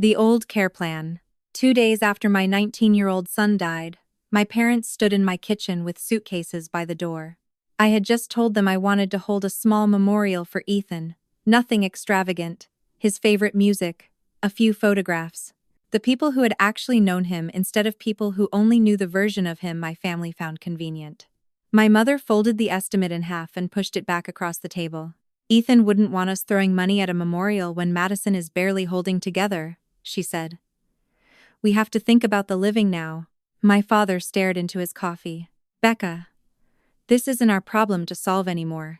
The old care plan. 2 days after my 19-year-old son died, my parents stood in my kitchen with suitcases by the door. I had just told them I wanted to hold a small memorial for Ethan, nothing extravagant, his favorite music, a few photographs. The people who had actually known him instead of people who only knew the version of him my family found convenient. My mother folded the estimate in half and pushed it back across the table. Ethan wouldn't want us throwing money at a memorial when Madison is barely holding together, she said. We have to think about the living now. My father stared into his coffee. Becca, this isn't our problem to solve anymore.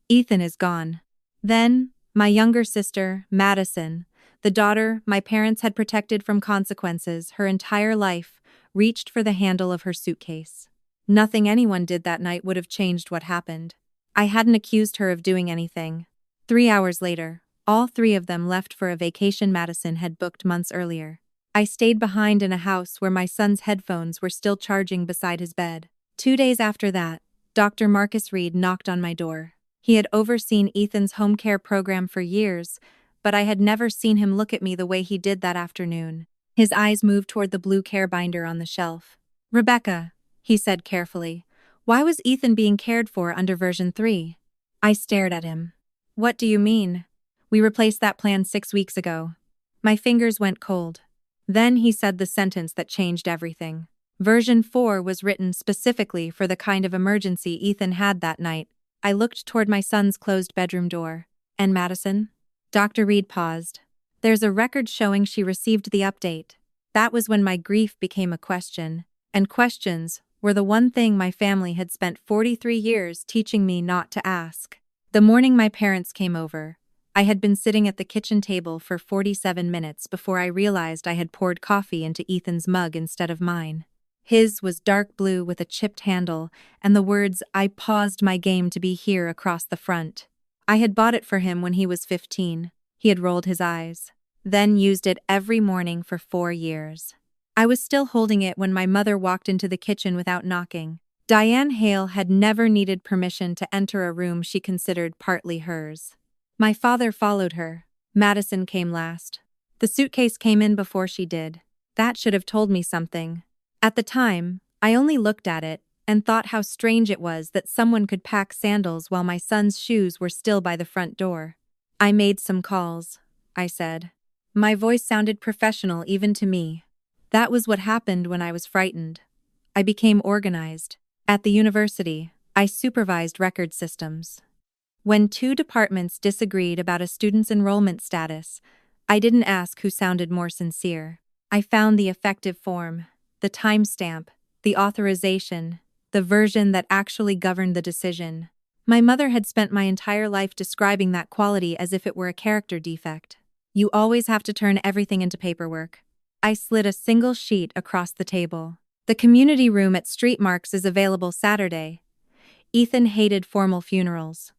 Ethan is gone. Then, my younger sister, Madison, the daughter my parents had protected from consequences her entire life, reached for the handle of her suitcase. Nothing anyone did that night would have changed what happened. I hadn't accused her of doing anything. 3 hours later, all three of them left for a vacation Madison had booked months earlier. I stayed behind in a house where my son's headphones were still charging beside his bed. 2 days after that, Dr. Marcus Reed knocked on my door. He had overseen Ethan's home care program for years, but I had never seen him look at me the way he did that afternoon. His eyes moved toward the blue care binder on the shelf. Rebecca, he said carefully, why was Ethan being cared for under version 3? I stared at him. What do you mean? We replaced that plan 6 weeks ago. My fingers went cold. Then he said the sentence that changed everything. Version 4 was written specifically for the kind of emergency Ethan had that night. I looked toward my son's closed bedroom door. And Madison? Dr. Reed paused. There's a record showing she received the update. That was when my grief became a question. And questions were the one thing my family had spent 43 years teaching me not to ask. The morning my parents came over, I had been sitting at the kitchen table for 47 minutes before I realized I had poured coffee into Ethan's mug instead of mine. His was dark blue with a chipped handle, and the words, "I paused my game to be here" across the front. I had bought it for him when he was 15. He had rolled his eyes. Then used it every morning for 4 years. I was still holding it when my mother walked into the kitchen without knocking. Diane Hale had never needed permission to enter a room she considered partly hers. My father followed her. Madison came last. The suitcase came in before she did. That should have told me something. At the time, I only looked at it and thought how strange it was that someone could pack sandals while my son's shoes were still by the front door. I made some calls, I said. My voice sounded professional even to me. That was what happened when I was frightened. I became organized. At the university, I supervised record systems. When 2 departments disagreed about a student's enrollment status, I didn't ask who sounded more sincere. I found the effective form, the timestamp, the authorization, the version that actually governed the decision. My mother had spent my entire life describing that quality as if it were a character defect. You always have to turn everything into paperwork. I slid a single sheet across the table. The community room at Street Marks is available Saturday. Ethan hated formal funerals.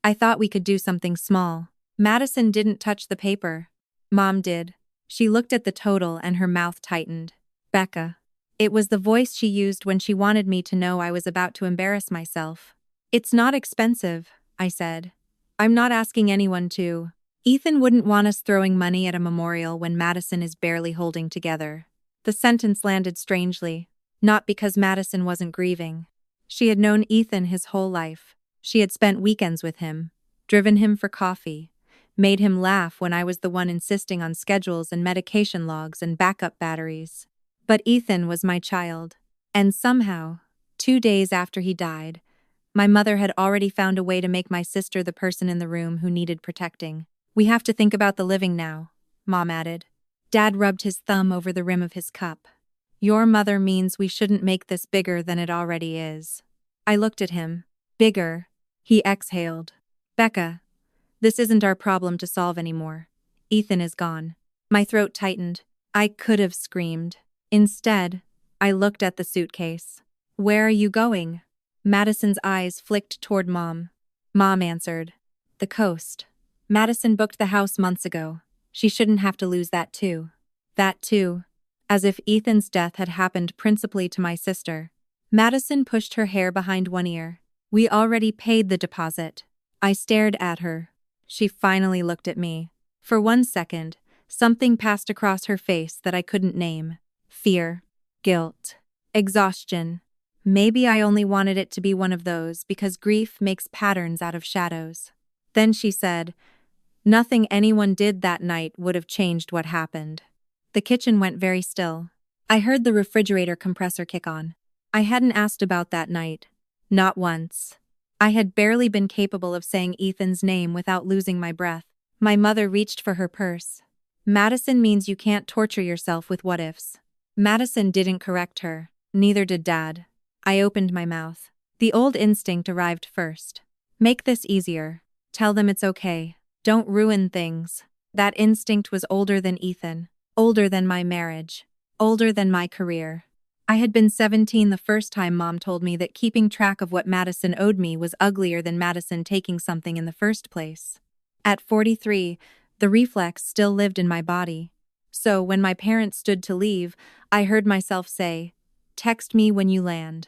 I thought we could do something small. Madison didn't touch the paper. Mom did. She looked at the total and her mouth tightened. Becca. It was the voice she used when she wanted me to know I was about to embarrass myself. It's not expensive, I said. I'm not asking anyone to. Ethan wouldn't want us throwing money at a memorial when Madison is barely holding together. The sentence landed strangely, not because Madison wasn't grieving. She had known Ethan his whole life. She had spent weekends with him, driven him for coffee, made him laugh when I was the one insisting on schedules and medication logs and backup batteries. But Ethan was my child. And somehow, 2 days after he died, my mother had already found a way to make my sister the person in the room who needed protecting. We have to think about the living now, Mom added. Dad rubbed his thumb over the rim of his cup. Your mother means we shouldn't make this bigger than it already is. I looked at him. Bigger. He exhaled. Becca, this isn't our problem to solve anymore. Ethan is gone. My throat tightened. I could have screamed. Instead, I looked at the suitcase. Where are you going? Madison's eyes flicked toward Mom. Mom answered. The coast. Madison booked the house months ago. She shouldn't have to lose that too. That too. As if Ethan's death had happened principally to my sister. Madison pushed her hair behind one ear. We already paid the deposit. I stared at her. She finally looked at me. For 1 second, Something passed across her face that I couldn't name. Fear, guilt, exhaustion. Maybe I only wanted it to be one of those because grief makes patterns out of shadows. Then she said, "Nothing anyone did that night would have changed what happened." The kitchen went very still. I heard the refrigerator compressor kick on. I hadn't asked about that night. Not once. I had barely been capable of saying Ethan's name without losing my breath. My mother reached for her purse. "Madison means you can't torture yourself with what-ifs." Madison didn't correct her. Neither did Dad. I opened my mouth. The old instinct arrived first. Make this easier. Tell them it's okay. Don't ruin things. That instinct was older than Ethan. Older than my marriage. Older than my career. I had been 17 the first time Mom told me that keeping track of what Madison owed me was uglier than Madison taking something in the first place. At 43, the reflex still lived in my body. So when my parents stood to leave, I heard myself say, "Text me when you land."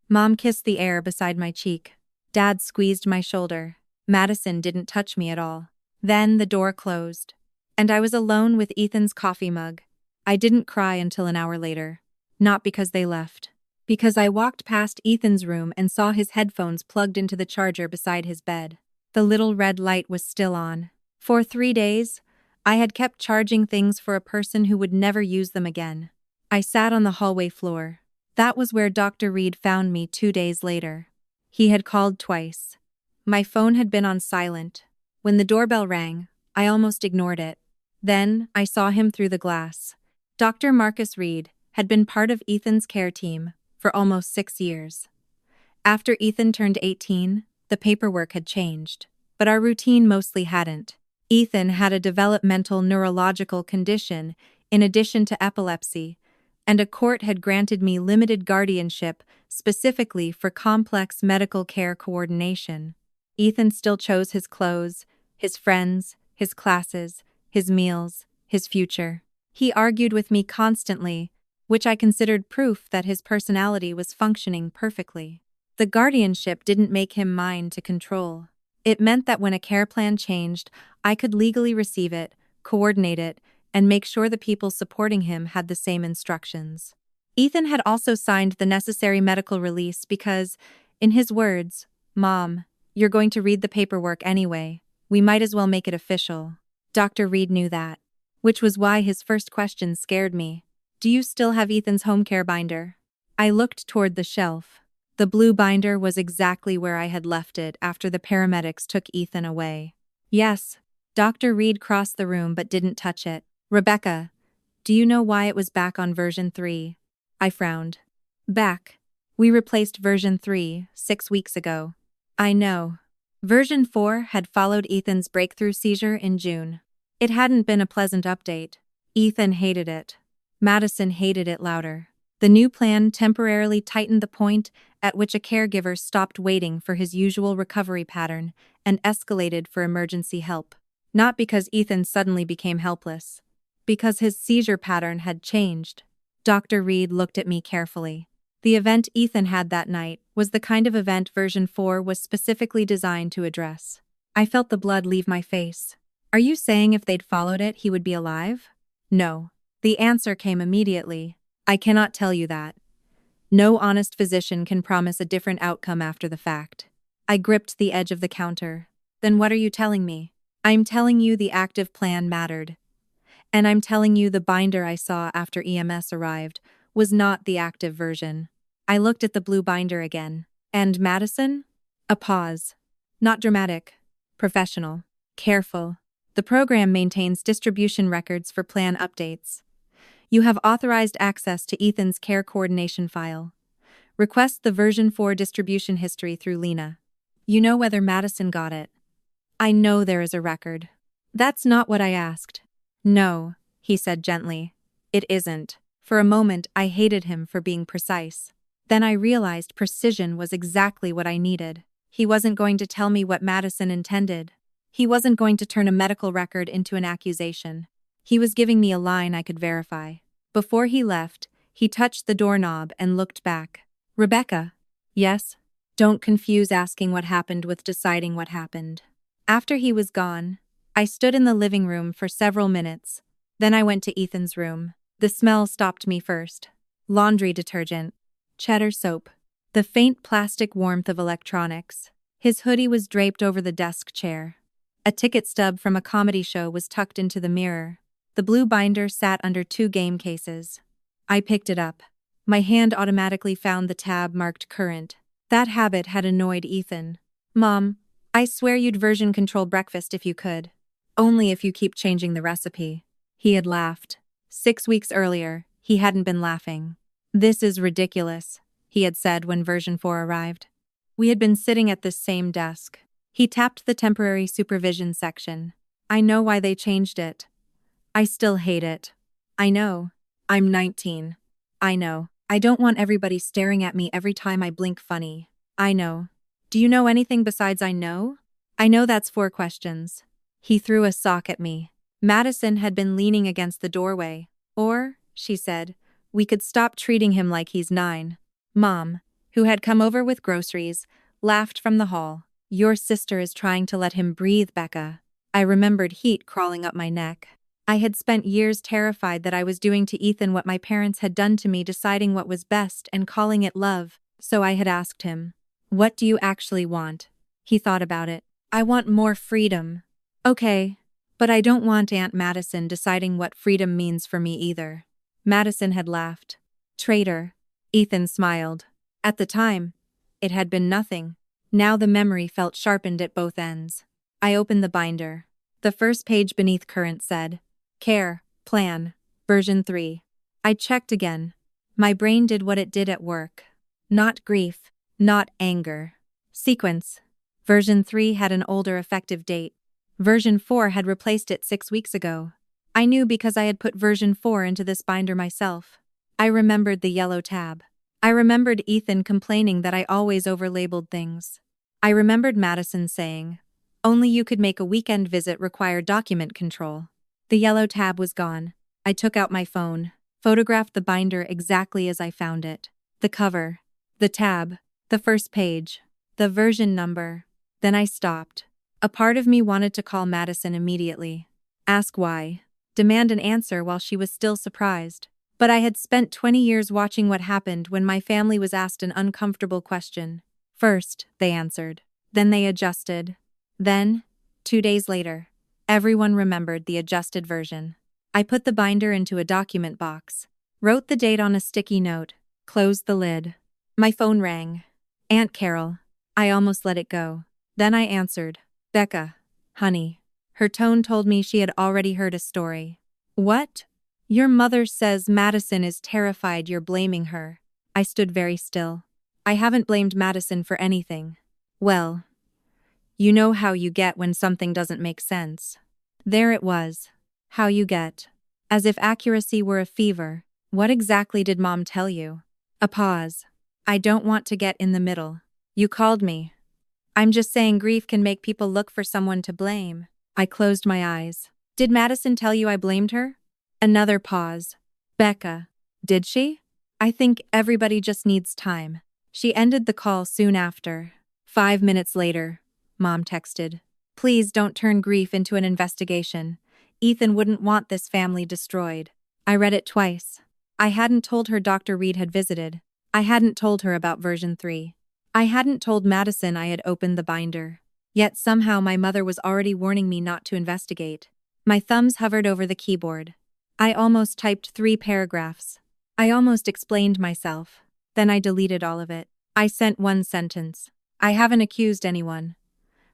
Mom kissed the air beside my cheek. Dad squeezed my shoulder. Madison didn't touch me at all. Then the door closed. And I was alone with Ethan's coffee mug. I didn't cry until an hour later. Not because they left. Because I walked past Ethan's room and saw his headphones plugged into the charger beside his bed. The little red light was still on. For 3 days, I had kept charging things for a person who would never use them again. I sat on the hallway floor. That was where Dr. Reed found me 2 days later. He had called twice. My phone had been on silent. When the doorbell rang, I almost ignored it. Then, I saw him through the glass. Dr. Marcus Reed had been part of Ethan's care team for almost 6 years. After Ethan turned 18, the paperwork had changed. But our routine mostly hadn't. Ethan had a developmental neurological condition in addition to epilepsy, and a court had granted me limited guardianship specifically for complex medical care coordination. Ethan still chose his clothes, his friends, his classes, his meals, his future. He argued with me constantly, which I considered proof that his personality was functioning perfectly. The guardianship didn't make him mine to control. It meant that when a care plan changed, I could legally receive it, coordinate it, and make sure the people supporting him had the same instructions. Ethan had also signed the necessary medical release because, in his words, "Mom, you're going to read the paperwork anyway. We might as well make it official." Dr. Reed knew that, which was why his first question scared me. "Do you still have Ethan's home care binder?" I looked toward the shelf. The blue binder was exactly where I had left it after the paramedics took Ethan away. "Yes." Dr. Reed crossed the room but didn't touch it. "Rebecca, do you know why it was back on version 3? I frowned. "Back. We replaced version 3 6 weeks ago." "I know." Version 4 had followed Ethan's breakthrough seizure in June. It hadn't been a pleasant update. Ethan hated it. Madison hated it louder. The new plan temporarily tightened the point at which a caregiver stopped waiting for his usual recovery pattern and escalated for emergency help. Not because Ethan suddenly became helpless. Because his seizure pattern had changed. Dr. Reed looked at me carefully. The event Ethan had that night was the kind of event version 4 was specifically designed to address. I felt the blood leave my face. "Are you saying if they'd followed it, he would be alive?" "No." The answer came immediately. "I cannot tell you that. No honest physician can promise a different outcome after the fact." I gripped the edge of the counter. "Then what are you telling me?" "I'm telling you the active plan mattered. And I'm telling you the binder I saw after EMS arrived was not the active version." I looked at the blue binder again. "And Madison?" A pause. "Not dramatic. Professional. Careful. The program maintains distribution records for plan updates. You have authorized access to Ethan's care coordination file. Request the version 4 distribution history through Lena. You know whether Madison got it." "I know there is a record." "That's not what I asked." "No," he said gently. "It isn't." For a moment, I hated him for being precise. Then I realized precision was exactly what I needed. He wasn't going to tell me what Madison intended. He wasn't going to turn a medical record into an accusation. He was giving me a line I could verify. Before he left, he touched the doorknob and looked back. "Rebecca." "Yes?" Don't confuse asking what happened with deciding what happened. After he was gone, I stood in the living room for several minutes, Then I went to Ethan's room. The smell stopped me first. Laundry detergent. Cheddar soap. The faint plastic warmth of electronics. His hoodie was draped over the desk chair. A ticket stub from a comedy show was tucked into the mirror. The blue binder sat under 2 game cases. I picked it up. My hand automatically found the tab marked current. That habit had annoyed Ethan. "Mom, I swear you'd version control breakfast if you could. Only if you keep changing the recipe." He had laughed. 6 weeks earlier, he hadn't been laughing. "This is ridiculous," he had said when version 4 arrived. We had been sitting at this same desk. He tapped the temporary supervision section. "I know why they changed it. I still hate it. I know. I'm 19. I know. I don't want everybody staring at me every time I blink funny. I know. Do you know anything besides I know?" "I know that's 4 questions." He threw a sock at me. Madison had been leaning against the doorway. "Or," she said, "we could stop treating him like he's 9. Mom, who had come over with groceries, laughed from the hall. "Your sister is trying to let him breathe, Becca." I remembered heat crawling up my neck. I had spent years terrified that I was doing to Ethan what my parents had done to me, deciding what was best and calling it love, so I had asked him, "What do you actually want?" He thought about it. "I want more freedom." "Okay, but I don't want Aunt Madison deciding what freedom means for me either." Madison had laughed. "Traitor." Ethan smiled. At the time, it had been nothing. Now the memory felt sharpened at both ends. I opened the binder. The first page beneath current said, "Care, Plan, version 3. I checked again. My brain did what it did at work. Not grief, not anger. Sequence. Version 3 had an older effective date. Version 4 had replaced it 6 weeks ago. I knew because I had put version 4 into this binder myself. I remembered the yellow tab. I remembered Ethan complaining that I always overlabeled things. I remembered Madison saying, "Only you could make a weekend visit require document control." The yellow tab was gone. I took out my phone, photographed the binder exactly as I found it. The cover, the tab, the first page, the version number. Then I stopped. A part of me wanted to call Madison immediately. Ask why. Demand an answer while she was still surprised. But I had spent 20 years watching what happened when my family was asked an uncomfortable question. First, they answered. Then they adjusted. Then, 2 days later, everyone remembered the adjusted version. I put the binder into a document box, wrote the date on a sticky note, closed the lid. My phone rang. "Aunt Carol." I almost let it go. Then I answered. "Becca, honey." Her tone told me she had already heard a story. "What?" "Your mother says Madison is terrified you're blaming her." I stood very still. "I haven't blamed Madison for anything." "Well, you know how you get when something doesn't make sense." There it was. How you get. As if accuracy were a fever. "What exactly did Mom tell you?" A pause. "I don't want to get in the middle. You called me." "I'm just saying grief can make people look for someone to blame." I closed my eyes. "Did Madison tell you I blamed her?" Another pause. "Becca, did she?" "I think everybody just needs time." She ended the call soon after. 5 minutes later, Mom texted, "Please don't turn grief into an investigation. Ethan wouldn't want this family destroyed." I read it twice. I hadn't told her Dr. Reed had visited. I hadn't told her about version 3. I hadn't told Madison I had opened the binder. Yet somehow my mother was already warning me not to investigate. My thumbs hovered over the keyboard. I almost typed 3 paragraphs. I almost explained myself. Then I deleted all of it. I sent 1 sentence. "I haven't accused anyone.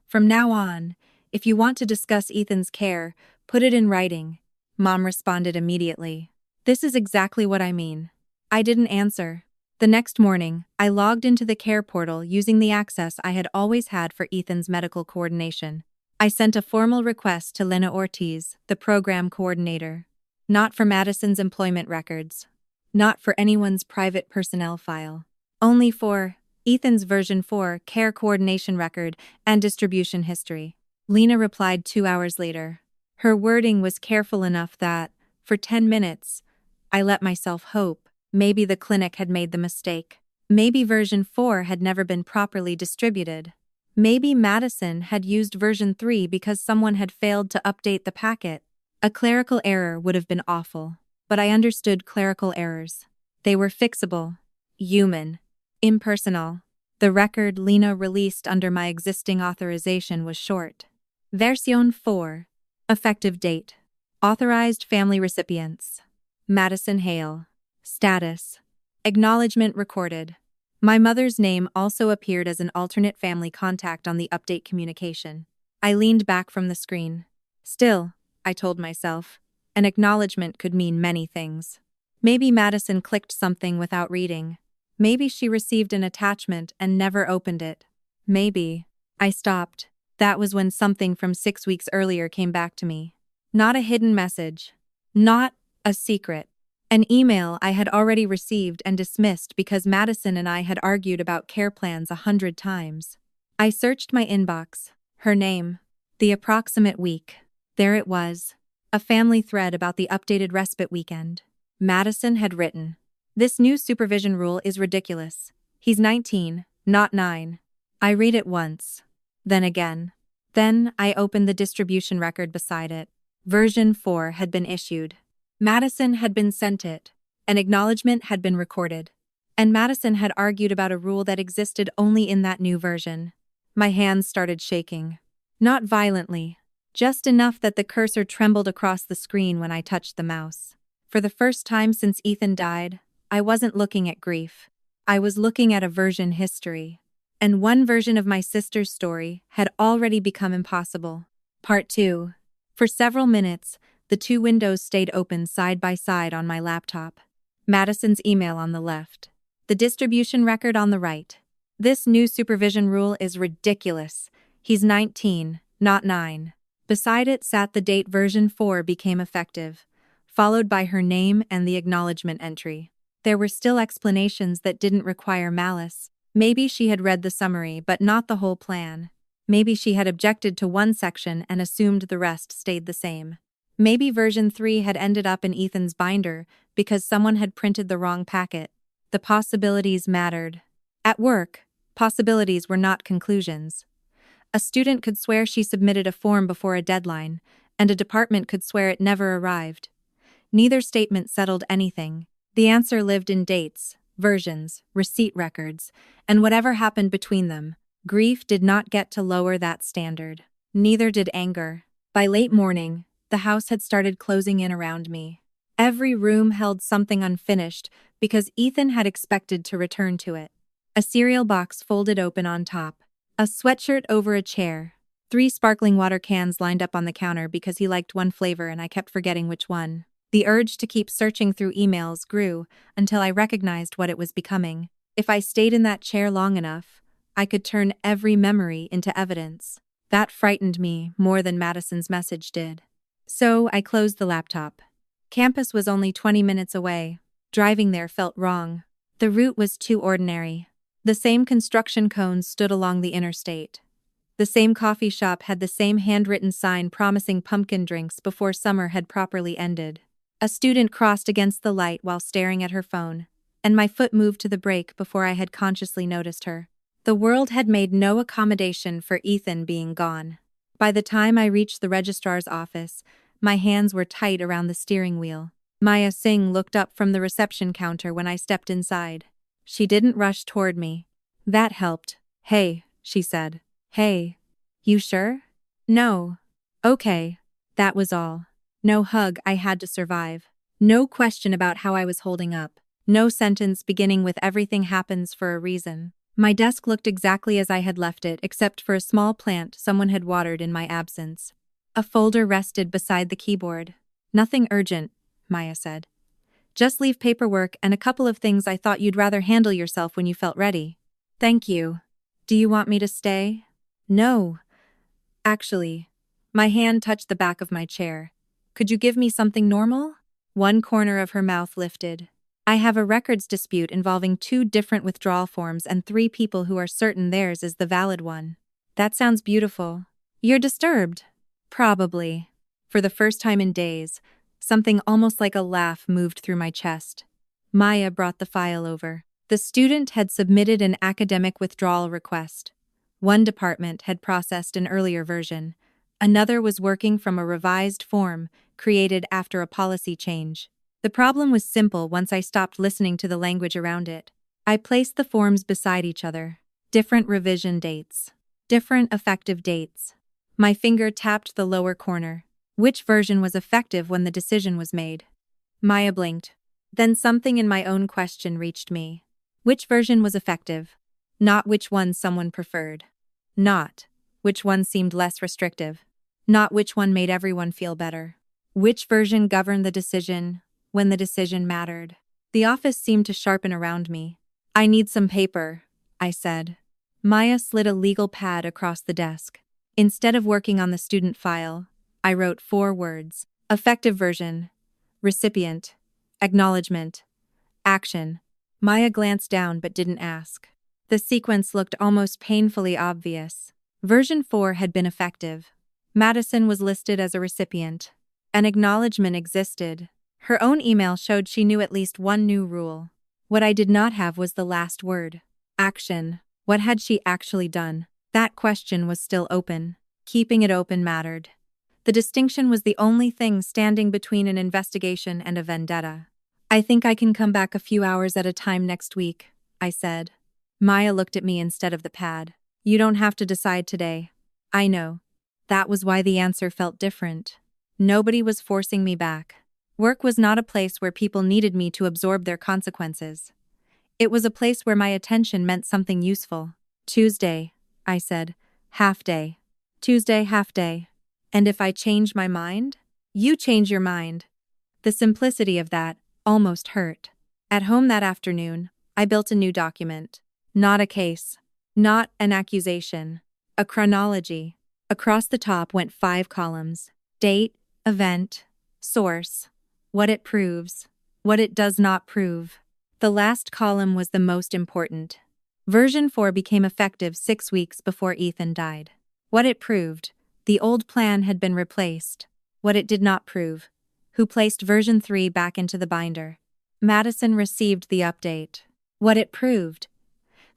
From now on, if you want to discuss Ethan's care, put it in writing." Mom responded immediately. "This is exactly what I mean." I didn't answer. The next morning, I logged into the care portal using the access I had always had for Ethan's medical coordination. I sent a formal request to Lena Ortiz, the program coordinator. Not for Madison's employment records. Not for anyone's private personnel file. Only for Ethan's version 4 care coordination record and distribution history. Lena replied 2 hours later. Her wording was careful enough that, for 10 minutes, I let myself hope. Maybe the clinic had made the mistake. Maybe version 4 had never been properly distributed. Maybe Madison had used version 3 because someone had failed to update the packet. A clerical error would have been awful, but I understood clerical errors. They were fixable, human, impersonal. The record Lena released under my existing authorization was short. Version 4. Effective date. Authorized family recipients. Madison Hale. Status. Acknowledgement recorded. My mother's name also appeared as an alternate family contact on the update communication. I leaned back from the screen. Still, I told myself, an acknowledgement could mean many things. Maybe Madison clicked something without reading. Maybe she received an attachment and never opened it. Maybe. I stopped. That was when something from 6 weeks earlier came back to me. Not a hidden message. Not a secret. An email I had already received and dismissed because Madison and I had argued about care plans 100 times. I searched my inbox. Her name. The approximate week. There it was. A family thread about the updated respite weekend. Madison had written, "This new supervision rule is ridiculous. He's 19, not 9. I read it once. Then again. Then I opened the distribution record beside it. Version 4 had been issued. Madison had been sent it. An acknowledgement had been recorded. And Madison had argued about a rule that existed only in that new version. My hands started shaking. Not violently. Just enough that the cursor trembled across the screen when I touched the mouse. For the first time since Ethan died, I wasn't looking at grief. I was looking at a version history. And one version of my sister's story had already become impossible. Part 2. For several minutes, the two windows stayed open side by side on my laptop. Madison's email on the left. The distribution record on the right. This new supervision rule is ridiculous. He's 19, not 9. Beside it sat the date version 4 became effective, followed by her name and the acknowledgement entry. There were still explanations that didn't require malice. Maybe she had read the summary but not the whole plan. Maybe she had objected to one section and assumed the rest stayed the same. Maybe version 3 had ended up in Ethan's binder because someone had printed the wrong packet. The possibilities mattered. At work, possibilities were not conclusions. A student could swear she submitted a form before a deadline, and a department could swear it never arrived. Neither statement settled anything. The answer lived in dates, versions, receipt records, and whatever happened between them. Grief did not get to lower that standard. Neither did anger. By late morning, the house had started closing in around me. Every room held something unfinished because Ethan had expected to return to it. A cereal box folded open on top. A sweatshirt over a chair. 3 sparkling water cans lined up on the counter because he liked one flavor and I kept forgetting which one. The urge to keep searching through emails grew until I recognized what it was becoming. If I stayed in that chair long enough, I could turn every memory into evidence. That frightened me more than Madison's message did. So I closed the laptop. Campus was only 20 minutes away. Driving there felt wrong. The route was too ordinary. The same construction cones stood along the interstate. The same coffee shop had the same handwritten sign promising pumpkin drinks before summer had properly ended. A student crossed against the light while staring at her phone, and my foot moved to the brake before I had consciously noticed her. The world had made no accommodation for Ethan being gone. By the time I reached the registrar's office, my hands were tight around the steering wheel. Maya Singh looked up from the reception counter when I stepped inside. She didn't rush toward me. That helped. "Hey," she said. "Hey. You sure?" "No." "Okay." That was all. No hug I had to survive. No question about how I was holding up. No sentence beginning with "everything happens for a reason." My desk looked exactly as I had left it except for a small plant someone had watered in my absence. A folder rested beside the keyboard. "Nothing urgent," Maya said. "Just leave paperwork and a couple of things I thought you'd rather handle yourself when you felt ready." "Thank you. Do you want me to stay?" "No. Actually." My hand touched the back of my chair. "Could you give me something normal?" One corner of her mouth lifted. "I have a records dispute involving 2 different withdrawal forms and 3 people who are certain theirs is the valid one." "That sounds beautiful." "You're disturbed?" "Probably." For the first time in days, something almost like a laugh moved through my chest. Maya brought the file over. The student had submitted an academic withdrawal request. One department had processed an earlier version. Another was working from a revised form created after a policy change. The problem was simple once I stopped listening to the language around it. I placed the forms beside each other. Different revision dates. Different effective dates. My finger tapped the lower corner. Which version was effective when the decision was made? Maya blinked. Then something in my own question reached me. Which version was effective? Not which one someone preferred. Not which one seemed less restrictive. Not which one made everyone feel better. Which version governed the decision when the decision mattered? The office seemed to sharpen around me. I need some paper, I said. Maya slid a legal pad across the desk. Instead of working on the student file, I wrote 4 words. Effective version. Recipient. Acknowledgement. Action. Maya glanced down but didn't ask. The sequence looked almost painfully obvious. Version 4 had been effective. Madison was listed as a recipient. An acknowledgement existed. Her own email showed she knew at least one new rule. What I did not have was the last word. Action. What had she actually done? That question was still open. Keeping it open mattered. The distinction was the only thing standing between an investigation and a vendetta. I think I can come back a few hours at a time next week, I said. Maya looked at me instead of the pad. You don't have to decide today. I know. That was why the answer felt different. Nobody was forcing me back. Work was not a place where people needed me to absorb their consequences. It was a place where my attention meant something useful. Tuesday, I said. Half day. Tuesday, half day. And if I change my mind? You change your mind. The simplicity of that almost hurt. At home that afternoon, I built a new document. Not a case. Not an accusation. A chronology. Across the top went 5 columns. Date, event, source, what it proves, what it does not prove. The last column was the most important. Version 4 became effective 6 weeks before Ethan died. What it proved, the old plan had been replaced. What it did not prove, who placed version 3 back into the binder. Madison received the update. What it proved,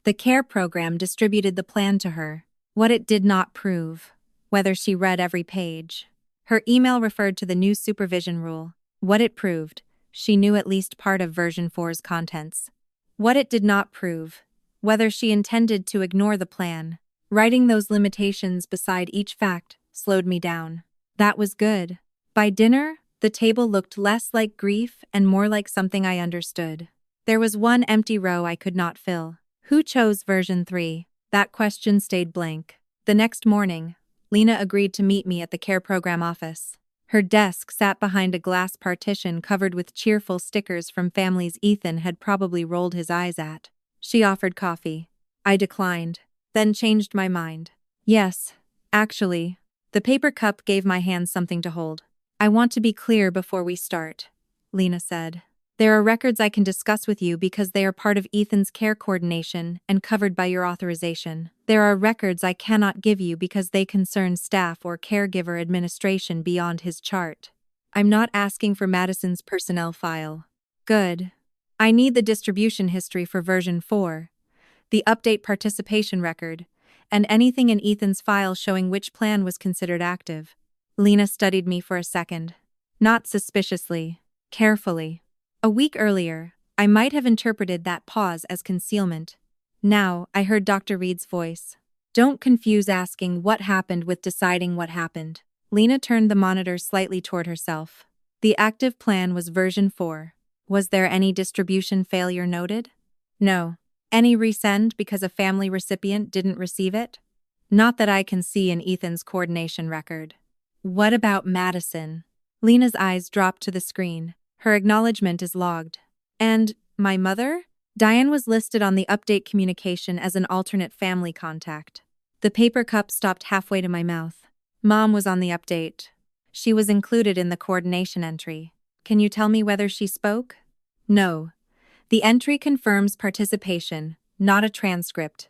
the care program distributed the plan to her. What it did not prove, whether she read every page. Her email referred to the new supervision rule. What it proved, she knew at least part of version 4's contents. What it did not prove, whether she intended to ignore the plan. Writing those limitations beside each fact slowed me down. That was good. By dinner, the table looked less like grief and more like something I understood. There was one empty row I could not fill. Who chose version 3? That question stayed blank. The next morning, Lena agreed to meet me at the care program office. Her desk sat behind a glass partition covered with cheerful stickers from families Ethan had probably rolled his eyes at. She offered coffee. I declined, then changed my mind. Yes, actually. The paper cup gave my hands something to hold. I want to be clear before we start, Lena said. There are records I can discuss with you because they are part of Ethan's care coordination and covered by your authorization. There are records I cannot give you because they concern staff or caregiver administration beyond his chart. I'm not asking for Madison's personnel file. Good. I need the distribution history for version 4, the update participation record, and anything in Ethan's file showing which plan was considered active. Lena studied me for a second. Not suspiciously, carefully. A week earlier, I might have interpreted that pause as concealment. Now, I heard Dr. Reed's voice. Don't confuse asking what happened with deciding what happened. Lena turned the monitor slightly toward herself. The active plan was version 4. Was there any distribution failure noted? No. Any resend because a family recipient didn't receive it? Not that I can see in Ethan's coordination record. What about Madison? Lena's eyes dropped to the screen. Her acknowledgement is logged. And my mother? Diane was listed on the update communication as an alternate family contact. The paper cup stopped halfway to my mouth. Mom was on the update. She was included in the coordination entry. Can you tell me whether she spoke? No. The entry confirms participation, not a transcript.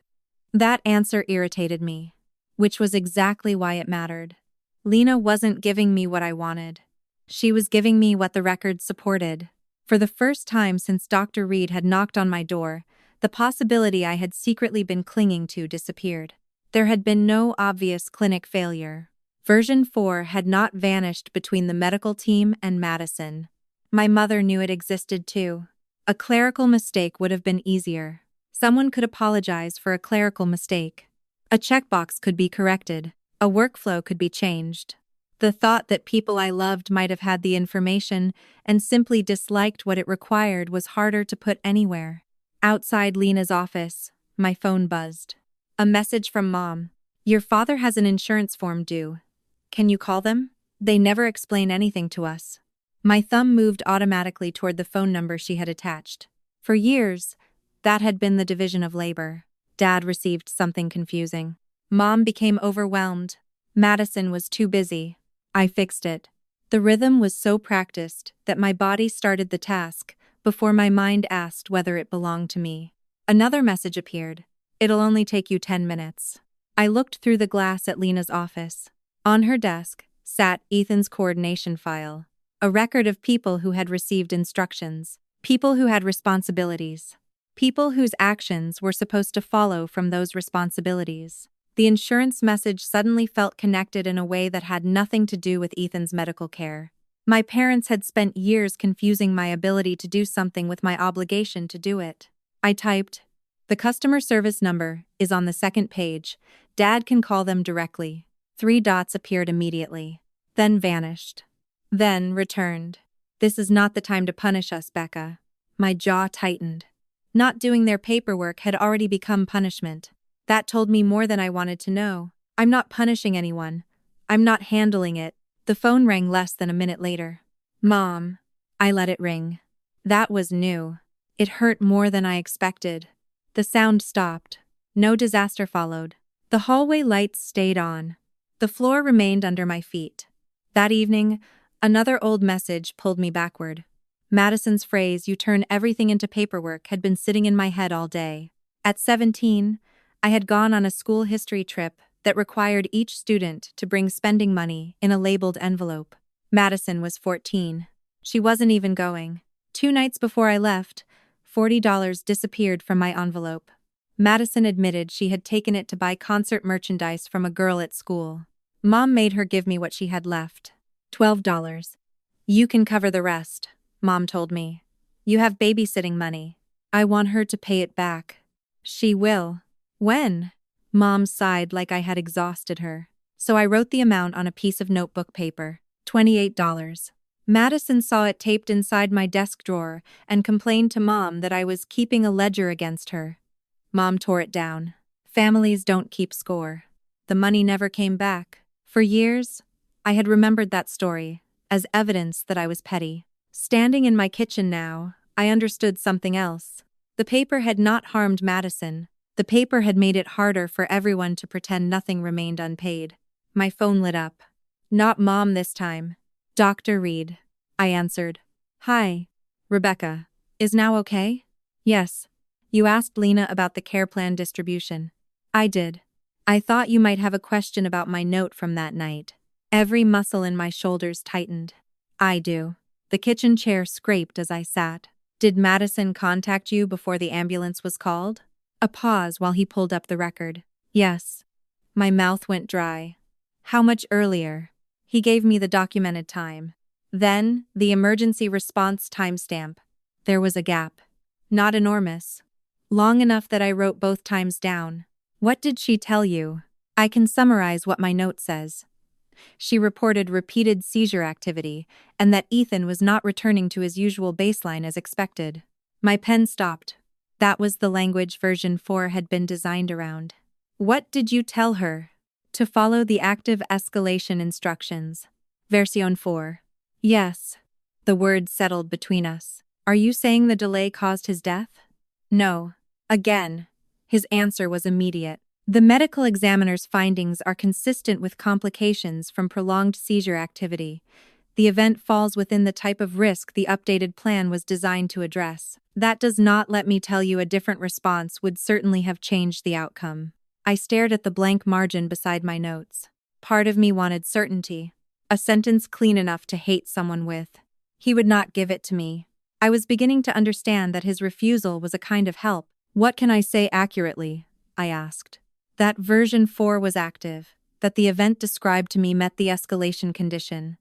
That answer irritated me, which was exactly why it mattered. Lena wasn't giving me what I wanted. She was giving me what the record supported. For the first time since Dr. Reed had knocked on my door, the possibility I had secretly been clinging to disappeared. There had been no obvious clinic failure. Version 4 had not vanished between the medical team and Madison. My mother knew it existed too. A clerical mistake would have been easier. Someone could apologize for a clerical mistake. A checkbox could be corrected. A workflow could be changed. The thought that people I loved might have had the information and simply disliked what it required was harder to put anywhere. Outside Lena's office, my phone buzzed. A message from Mom. Your father has an insurance form due. Can you call them? They never explain anything to us. My thumb moved automatically toward the phone number she had attached. For years, that had been the division of labor. Dad received something confusing. Mom became overwhelmed. Madison was too busy. I fixed it. The rhythm was so practiced that my body started the task before my mind asked whether it belonged to me. Another message appeared. It'll only take you 10 minutes. I looked through the glass at Lena's office. On her desk sat Ethan's coordination file, a record of people who had received instructions, people who had responsibilities, people whose actions were supposed to follow from those responsibilities. The insurance message suddenly felt connected in a way that had nothing to do with Ethan's medical care. My parents had spent years confusing my ability to do something with my obligation to do it. I typed, "The customer service number is on the second page. Dad can call them directly." 3 dots appeared immediately, then vanished, then returned. This is not the time to punish us, Becca. My jaw tightened. Not doing their paperwork had already become punishment. That told me more than I wanted to know. I'm not punishing anyone. I'm not handling it. The phone rang less than a minute later. Mom. I let it ring. That was new. It hurt more than I expected. The sound stopped. No disaster followed. The hallway lights stayed on. The floor remained under my feet. That evening, another old message pulled me backward. Madison's phrase, "You turn everything into paperwork," had been sitting in my head all day. At 17, I had gone on a school history trip that required each student to bring spending money in a labeled envelope. Madison was 14. She wasn't even going. 2 nights before I left, $40 disappeared from my envelope. Madison admitted she had taken it to buy concert merchandise from a girl at school. Mom made her give me what she had left. $12. "You can cover the rest," Mom told me. "You have babysitting money. I want her to pay it back." "She will." "When?" Mom sighed like I had exhausted her. So I wrote the amount on a piece of notebook paper. $28. Madison saw it taped inside my desk drawer and complained to Mom that I was keeping a ledger against her. Mom tore it down. Families don't keep score. The money never came back. For years, I had remembered that story as evidence that I was petty. Standing in my kitchen now, I understood something else. The paper had not harmed Madison. The paper had made it harder for everyone to pretend nothing remained unpaid. My phone lit up. Not Mom this time. "Dr. Reed." I answered. "Hi. Rebecca. Is now okay?" "Yes. You asked Lena about the care plan distribution." "I did. I thought you might have a question about my note from that night." Every muscle in my shoulders tightened. "I do." The kitchen chair scraped as I sat. "Did Madison contact you before the ambulance was called?" A pause while he pulled up the record. "Yes." My mouth went dry. "How much earlier?" He gave me the documented time. Then, the emergency response timestamp. There was a gap. Not enormous. Long enough that I wrote both times down. "What did she tell you?" I can summarize what my note says. She reported repeated seizure activity and that Ethan was not returning to his usual baseline as expected. My pen stopped. That was the language version 4 had been designed around. "What did you tell her?" "To follow the active escalation instructions." Version 4. "Yes." The words settled between us. "Are you saying the delay caused his death?" "No." Again. His answer was immediate. "The medical examiner's findings are consistent with complications from prolonged seizure activity. The event falls within the type of risk the updated plan was designed to address. That does not let me tell you a different response would certainly have changed the outcome." I stared at the blank margin beside my notes. Part of me wanted certainty. A sentence clean enough to hate someone with. He would not give it to me. I was beginning to understand that his refusal was a kind of help. "What can I say accurately?" I asked. That version 4 was active, that the event described to me met the escalation condition,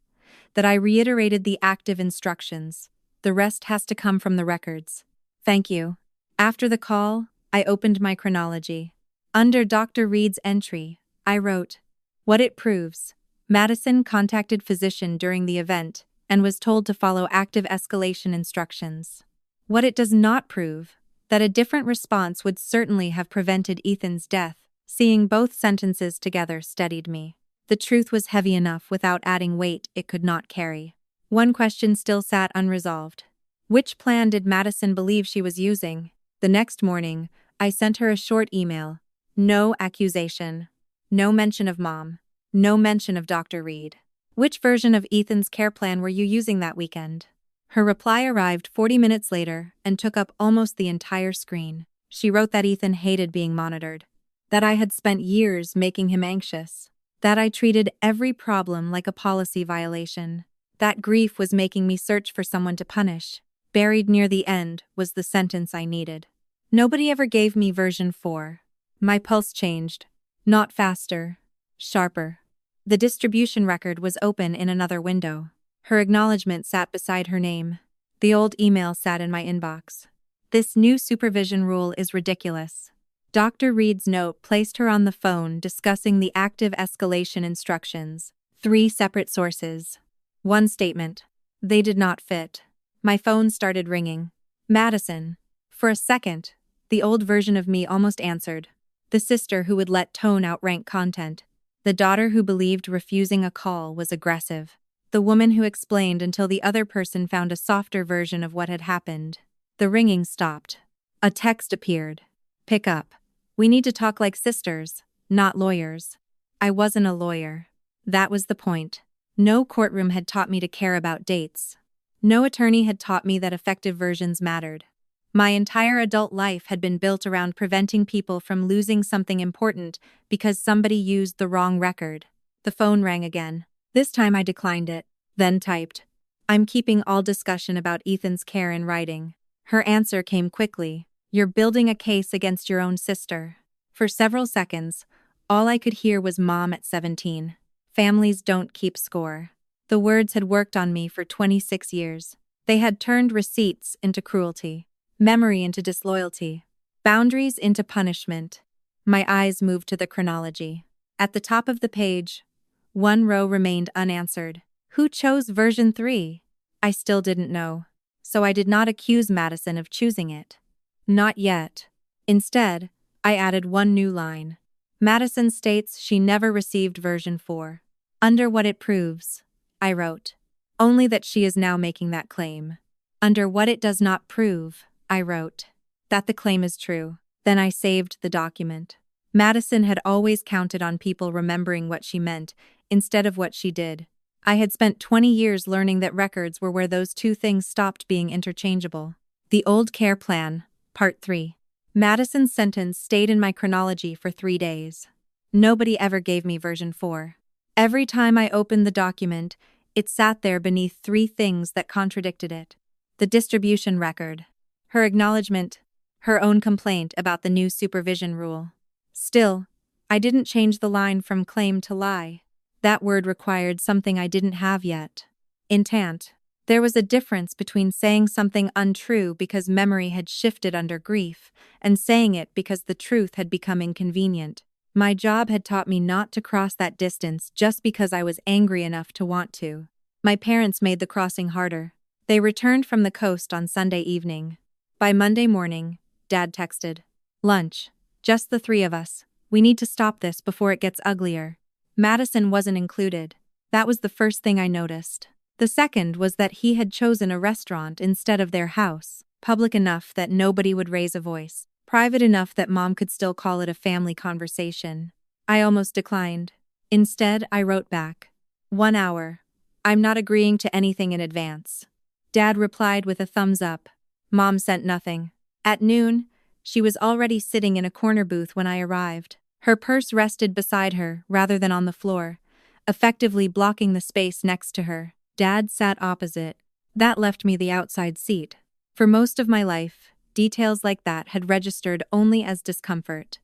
that I reiterated the active instructions. The rest has to come from the records. Thank you. After the call, I opened my chronology. Under Dr. Reed's entry, I wrote, "What it proves. Madison contacted physician during the event and was told to follow active escalation instructions. What it does not prove, that a different response would certainly have prevented Ethan's death." Seeing both sentences together steadied me. The truth was heavy enough without adding weight it could not carry. One question still sat unresolved. Which plan did Madison believe she was using? The next morning, I sent her a short email. No accusation. No mention of Mom. No mention of Dr. Reed. Which version of Ethan's care plan were you using that weekend? Her reply arrived 40 minutes later and took up almost the entire screen. She wrote that Ethan hated being monitored, that I had spent years making him anxious, that I treated every problem like a policy violation, that grief was making me search for someone to punish. Buried near the end was the sentence I needed. Nobody ever gave me version 4. My pulse changed. Not faster. Sharper. The distribution record was open in another window. Her acknowledgement sat beside her name. The old email sat in my inbox. This new supervision rule is ridiculous. Dr. Reed's note placed her on the phone discussing the active escalation instructions. 3 separate sources. One statement. They did not fit. My phone started ringing. Madison. For a second, the old version of me almost answered. The sister who would let tone outrank content. The daughter who believed refusing a call was aggressive. The woman who explained until the other person found a softer version of what had happened. The ringing stopped. A text appeared. Pick up. We need to talk like sisters, not lawyers. I wasn't a lawyer. That was the point. No courtroom had taught me to care about dates. No attorney had taught me that effective versions mattered. My entire adult life had been built around preventing people from losing something important because somebody used the wrong record. The phone rang again. This time I declined it, then typed, "I'm keeping all discussion about Ethan's care in writing." Her answer came quickly. "You're building a case against your own sister." For several seconds, all I could hear was Mom at 17. Families don't keep score. The words had worked on me for 26 years. They had turned receipts into cruelty, memory into disloyalty, boundaries into punishment. My eyes moved to the chronology. At the top of the page, one row remained unanswered. Who chose version 3? I still didn't know. So I did not accuse Madison of choosing it. Not yet. Instead, I added one new line. Madison states she never received version 4. Under what it proves, I wrote. Only that she is now making that claim. Under what it does not prove, I wrote. That the claim is true. Then I saved the document. Madison had always counted on people remembering what she meant instead of what she did. I had spent 20 years learning that records were where those two things stopped being interchangeable. The Old Care Plan. Part 3. Madison's sentence stayed in my chronology for 3 days. Nobody ever gave me version 4. Every time I opened the document, it sat there beneath 3 things that contradicted it. The distribution record. Her acknowledgement. Her own complaint about the new supervision rule. Still, I didn't change the line from claim to lie. That word required something I didn't have yet. Intent. There was a difference between saying something untrue because memory had shifted under grief, and saying it because the truth had become inconvenient. My job had taught me not to cross that distance just because I was angry enough to want to. My parents made the crossing harder. They returned from the coast on Sunday evening. By Monday morning, Dad texted, "Lunch. Just the 3 of us. We need to stop this before it gets uglier." Madison wasn't included. That was the first thing I noticed. The second was that he had chosen a restaurant instead of their house, public enough that nobody would raise a voice, private enough that Mom could still call it a family conversation. I almost declined. Instead, I wrote back, 1 hour. I'm not agreeing to anything in advance. Dad replied with a thumbs up. Mom sent nothing. At noon, she was already sitting in a corner booth when I arrived. Her purse rested beside her rather than on the floor, effectively blocking the space next to her. Dad sat opposite. That left me the outside seat. For most of my life, details like that had registered only as discomfort.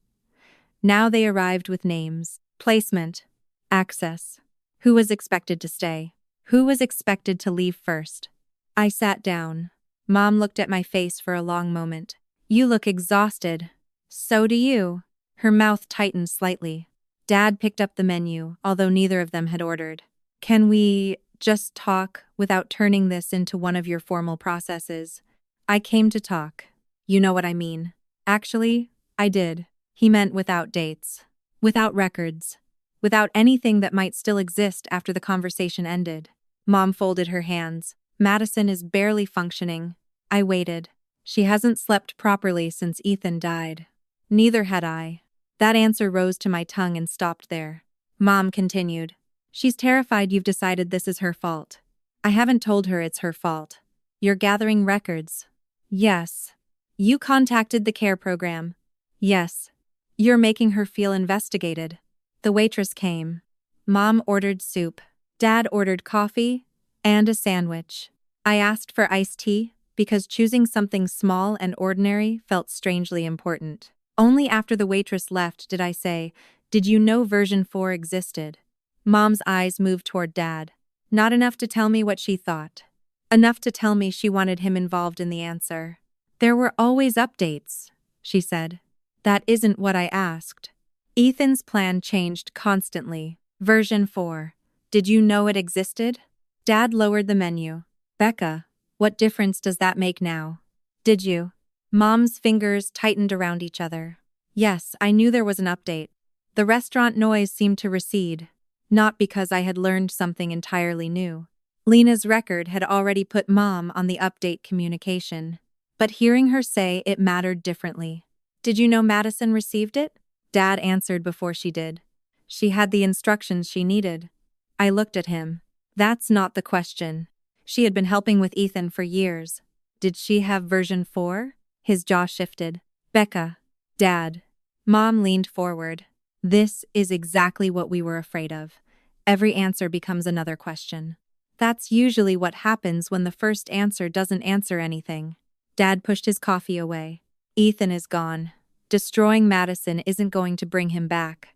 Now they arrived with names, placement, Access. Who was expected to stay? Who was expected to leave first? I sat down. Mom looked at my face for a long moment. You look exhausted. So do you. Her mouth tightened slightly. Dad picked up the menu, although neither of them had ordered. Can we just talk without turning this into one of your formal processes? I came to talk. You know what I mean. Actually, I did. He meant without dates. Without records. Without anything that might still exist after the conversation ended. Mom folded her hands. Madison is barely functioning. I waited. She hasn't slept properly since Ethan died. Neither had I. That answer rose to my tongue and stopped there. Mom continued. She's terrified you've decided this is her fault. I haven't told her it's her fault. You're gathering records. Yes. You contacted the care program. Yes. You're making her feel investigated. The waitress came. Mom ordered soup. Dad ordered coffee and a sandwich. I asked for iced tea because choosing something small and ordinary felt strangely important. Only after the waitress left did I say, "Did you know version 4 existed?" Mom's eyes moved toward Dad. Not enough to tell me what she thought. Enough to tell me she wanted him involved in the answer. There were always updates, she said. That isn't what I asked. Ethan's plan changed constantly. Version 4. Did you know it existed? Dad lowered the menu. Becca, what difference does that make now? Did you? Mom's fingers tightened around each other. Yes, I knew there was an update. The restaurant noise seemed to recede. Not because I had learned something entirely new. Lena's record had already put Mom on the update communication. But hearing her say it mattered differently. Did you know Madison received it? Dad answered before she did. She had the instructions she needed. I looked at him. That's not the question. She had been helping with Ethan for years. Did she have version 4? His jaw shifted. Becca. Dad. Mom leaned forward. This is exactly what we were afraid of. Every answer becomes another question. That's usually what happens when the first answer doesn't answer anything. Dad pushed his coffee away. Ethan is gone. Destroying Madison isn't going to bring him back.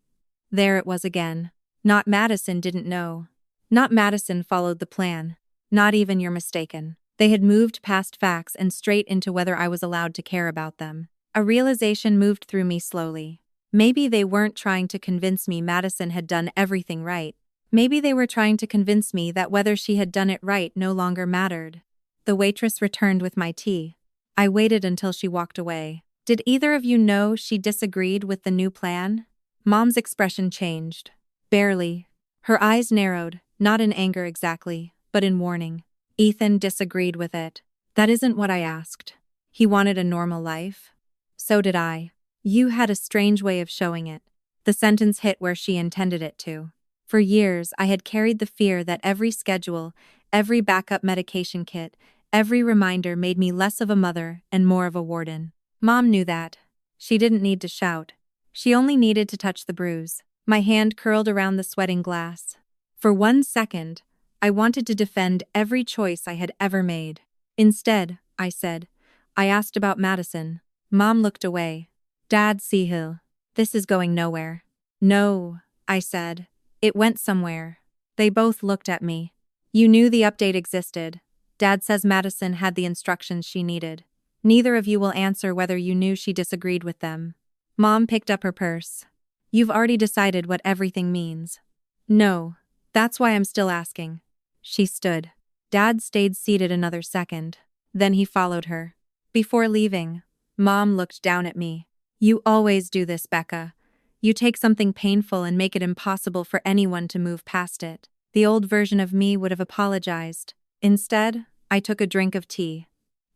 There it was again. Not Madison didn't know. Not Madison followed the plan. Not even you're mistaken. They had moved past facts and straight into whether I was allowed to care about them. A realization moved through me slowly. Maybe they weren't trying to convince me Madison had done everything right. Maybe they were trying to convince me that whether she had done it right no longer mattered. The waitress returned with my tea. I waited until she walked away. Did either of you know she disagreed with the new plan? Mom's expression changed. Barely. Her eyes narrowed, not in anger exactly, but in warning. Ethan disagreed with it. That isn't what I asked. He wanted a normal life. So did I. You had a strange way of showing it. The sentence hit where she intended it to. For years, I had carried the fear that every schedule, every backup medication kit, every reminder made me less of a mother and more of a warden. Mom knew that. She didn't need to shout. She only needed to touch the bruise. My hand curled around the sweating glass. For 1 second, I wanted to defend every choice I had ever made. Instead, I said, I asked about Madison. Mom looked away. Dad, Sehil, this is going nowhere. No, I said. It went somewhere. They both looked at me. You knew the update existed. Dad says Madison had the instructions she needed. Neither of you will answer whether you knew she disagreed with them. Mom picked up her purse. You've already decided what everything means. No, that's why I'm still asking. She stood. Dad stayed seated another second. Then he followed her. Before leaving, Mom looked down at me. You always do this, Becca. You take something painful and make it impossible for anyone to move past it. The old version of me would have apologized. Instead, I took a drink of tea.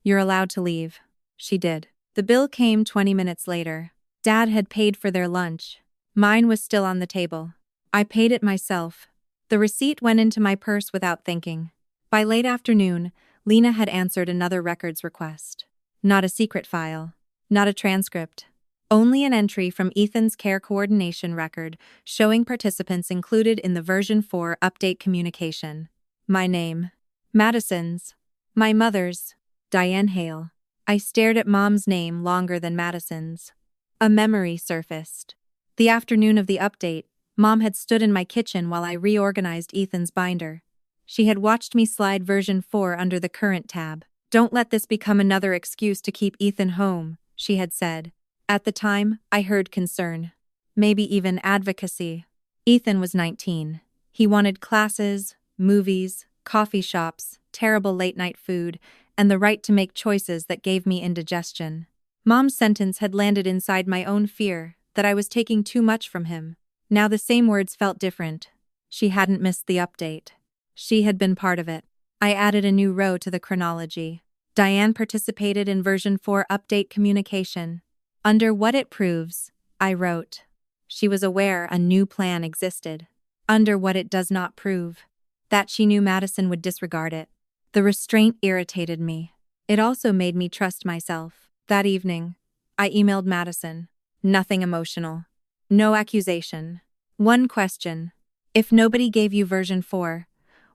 You're allowed to leave. She did. The bill came 20 minutes later. Dad had paid for their lunch. Mine was still on the table. I paid it myself. The receipt went into my purse without thinking. By late afternoon, Lena had answered another records request. Not a secret file. Not a transcript. Only an entry from Ethan's care coordination record showing participants included in the version 4 update communication. My name. Madison's. My mother's. Diane Hale. I stared at Mom's name longer than Madison's. A memory surfaced. The afternoon of the update, Mom had stood in my kitchen while I reorganized Ethan's binder. She had watched me slide version 4 under the current tab. "Don't let this become another excuse to keep Ethan home," she had said. At the time, I heard concern. Maybe even advocacy. Ethan was 19. He wanted classes, movies, coffee shops, terrible late-night food, and the right to make choices that gave me indigestion. Mom's sentence had landed inside my own fear that I was taking too much from him. Now the same words felt different. She hadn't missed the update. She had been part of it. I added a new row to the chronology. Diane participated in version 4 update communication. Under what it proves, I wrote. She was aware a new plan existed. Under what it does not prove, that she knew Madison would disregard it. The restraint irritated me. It also made me trust myself. That evening, I emailed Madison. Nothing emotional. No accusation. One question. If nobody gave you version 4,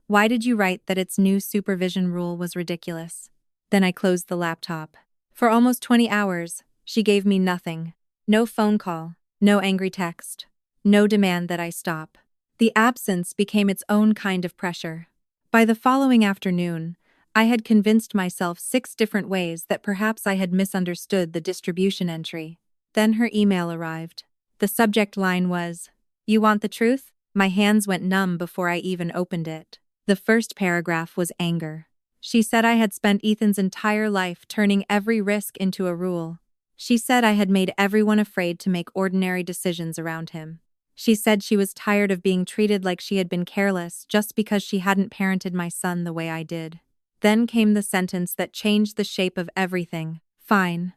why did you write that its new supervision rule was ridiculous? Then I closed the laptop. For almost 20 hours, she gave me nothing. No phone call, no angry text, no demand that I stop. The absence became its own kind of pressure. By the following afternoon, I had convinced myself 6 different ways that perhaps I had misunderstood the distribution entry. Then her email arrived. The subject line was, "You want the truth?" My hands went numb before I even opened it. The first paragraph was anger. She said I had spent Ethan's entire life turning every risk into a rule. She said I had made everyone afraid to make ordinary decisions around him. She said she was tired of being treated like she had been careless just because she hadn't parented my son the way I did. Then came the sentence that changed the shape of everything. Fine.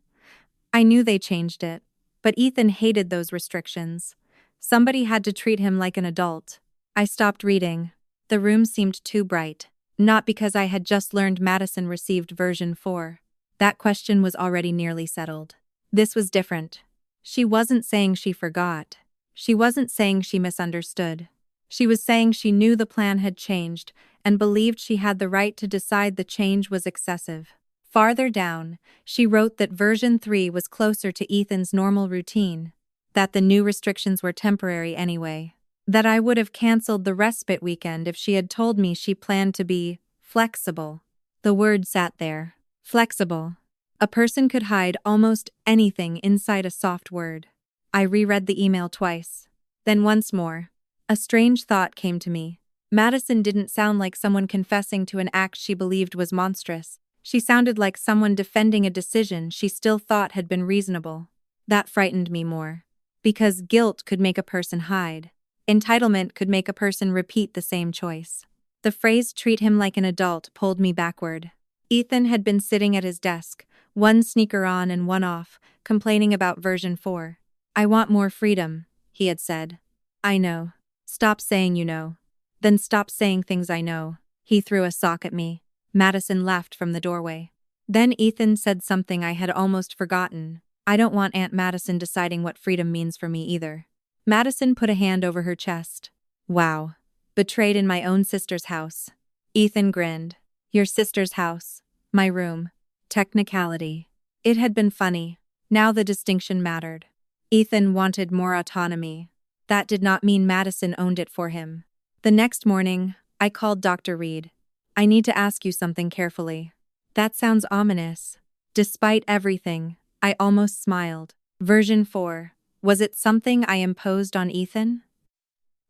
I knew they changed it, but Ethan hated those restrictions. Somebody had to treat him like an adult. I stopped reading. The room seemed too bright. Not because I had just learned Madison received version 4. That question was already nearly settled. This was different. She wasn't saying she forgot. She wasn't saying she misunderstood. She was saying she knew the plan had changed and believed she had the right to decide the change was excessive. Farther down, she wrote that version 3 was closer to Ethan's normal routine, that the new restrictions were temporary anyway, that I would have canceled the respite weekend if she had told me she planned to be flexible. The word sat there. Flexible. A person could hide almost anything inside a soft word. I reread the email twice. Then once more. A strange thought came to me. Madison didn't sound like someone confessing to an act she believed was monstrous. She sounded like someone defending a decision she still thought had been reasonable. That frightened me more. Because guilt could make a person hide. Entitlement could make a person repeat the same choice. The phrase "treat him like an adult" pulled me backward. Ethan had been sitting at his desk, one sneaker on and one off, complaining about version 4. "I want more freedom," he had said. "I know. Stop saying you know. Then stop saying things I know." He threw a sock at me. Madison laughed from the doorway. Then Ethan said something I had almost forgotten. "I don't want Aunt Madison deciding what freedom means for me either." Madison put a hand over her chest. "Wow. Betrayed in my own sister's house." Ethan grinned. "Your sister's house. My room. Technicality." It had been funny. Now the distinction mattered. Ethan wanted more autonomy. That did not mean Madison owned it for him. The next morning, I called Dr. Reed. "I need to ask you something carefully." That sounds ominous. Despite everything, I almost smiled. Version 4. Was it something I imposed on Ethan?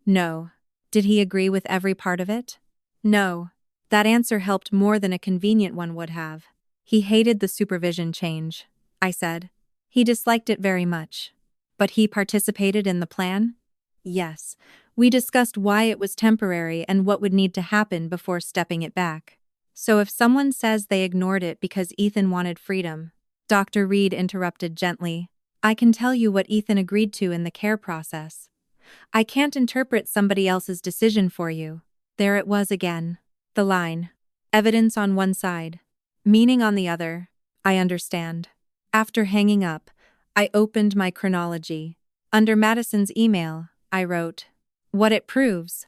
No. Did he agree with every part of it? No. That answer helped more than a convenient one would have. He hated the supervision change, I said. He disliked it very much. But he participated in the plan? Yes. We discussed why it was temporary and what would need to happen before stepping it back. So if someone says they ignored it because Ethan wanted freedom, Dr. Reed interrupted gently, I can tell you what Ethan agreed to in the care process. I can't interpret somebody else's decision for you. There it was again. The line. Evidence on one side. Meaning on the other. I understand. After hanging up, I opened my chronology. Under Madison's email, I wrote, "What it proves.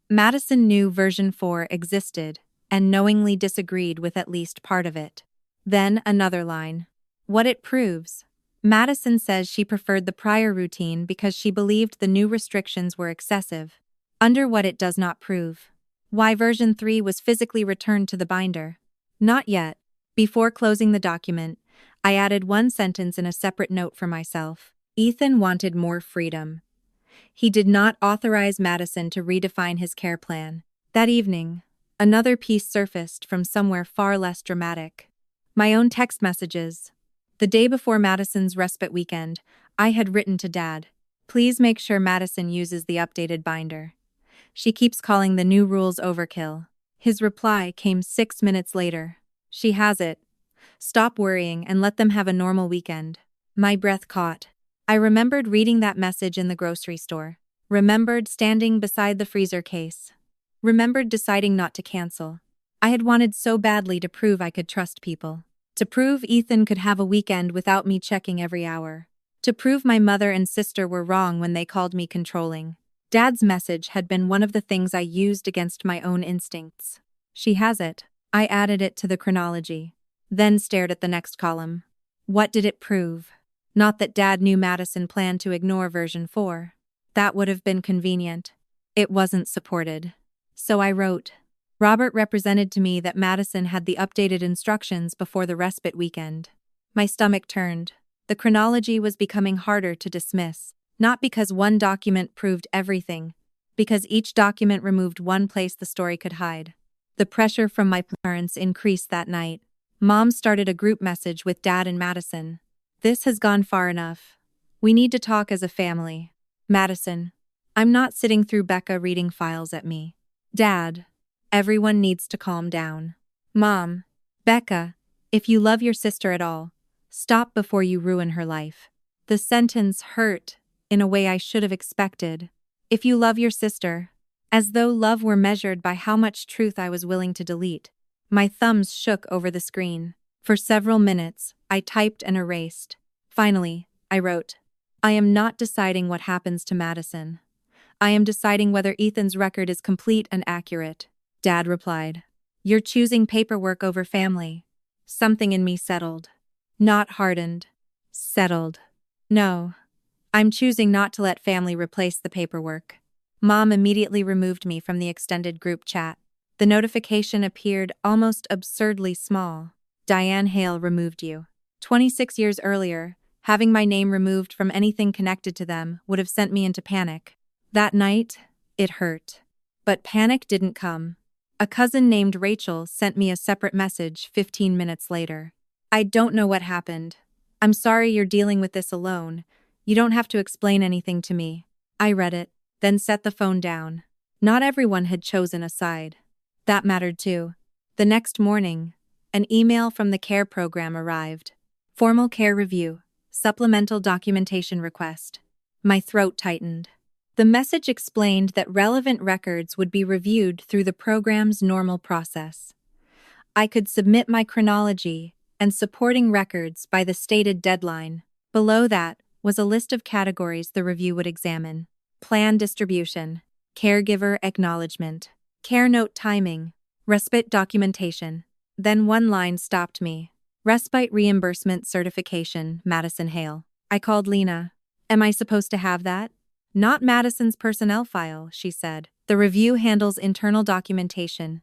Madison knew version 4 existed and knowingly disagreed with at least part of it." Then another line. "What it proves. Madison says she preferred the prior routine because she believed the new restrictions were excessive. Under what it does not prove. Why version 3 was physically returned to the binder. Not yet. Before closing the document, I added one sentence in a separate note for myself. Ethan wanted more freedom. He did not authorize Madison to redefine his care plan. That evening, another piece surfaced from somewhere far less dramatic. My own text messages. The day before Madison's respite weekend, I had written to Dad, "Please make sure Madison uses the updated binder. She keeps calling the new rules overkill." His reply came 6 minutes later. "She has it. Stop worrying and let them have a normal weekend." My breath caught. I remembered reading that message in the grocery store. Remembered standing beside the freezer case. Remembered deciding not to cancel. I had wanted so badly to prove I could trust people. To prove Ethan could have a weekend without me checking every hour. To prove my mother and sister were wrong when they called me controlling. Dad's message had been one of the things I used against my own instincts. "She has it." I added it to the chronology. Then stared at the next column. What did it prove? Not that Dad knew Madison planned to ignore version 4. That would have been convenient. It wasn't supported. So I wrote. Robert represented to me that Madison had the updated instructions before the respite weekend. My stomach turned. The chronology was becoming harder to dismiss. Not because one document proved everything, because each document removed one place the story could hide. The pressure from my parents increased that night. Mom started a group message with Dad and Madison. "This has gone far enough. We need to talk as a family." Madison. "I'm not sitting through Becca reading files at me." Dad. "Everyone needs to calm down." Mom. "Becca, if you love your sister at all, stop before you ruin her life." The sentence hurt in a way I should have expected. If you love your sister. As though love were measured by how much truth I was willing to delete. My thumbs shook over the screen. For several minutes, I typed and erased. Finally, I wrote, "I am not deciding what happens to Madison. I am deciding whether Ethan's record is complete and accurate." Dad replied, "You're choosing paperwork over family." Something in me settled. Not hardened. Settled. No. I'm choosing not to let family replace the paperwork. Mom immediately removed me from the extended group chat. The notification appeared almost absurdly small. "Diane Hale removed you." 26 years earlier, having my name removed from anything connected to them would have sent me into panic. That night, it hurt. But panic didn't come. A cousin named Rachel sent me a separate message 15 minutes later. "I don't know what happened. I'm sorry you're dealing with this alone. You don't have to explain anything to me." I read it, then set the phone down. Not everyone had chosen a side. That mattered too. The next morning, an email from the care program arrived. Formal care review, supplemental documentation request. My throat tightened. The message explained that relevant records would be reviewed through the program's normal process. I could submit my chronology and supporting records by the stated deadline. Below that was a list of categories the review would examine. Plan distribution, caregiver acknowledgement, care note timing, respite documentation. Then one line stopped me. Respite reimbursement certification, Madison Hale. I called Lena. "Am I supposed to have that?" "Not Madison's personnel file," she said. "The review handles internal documentation.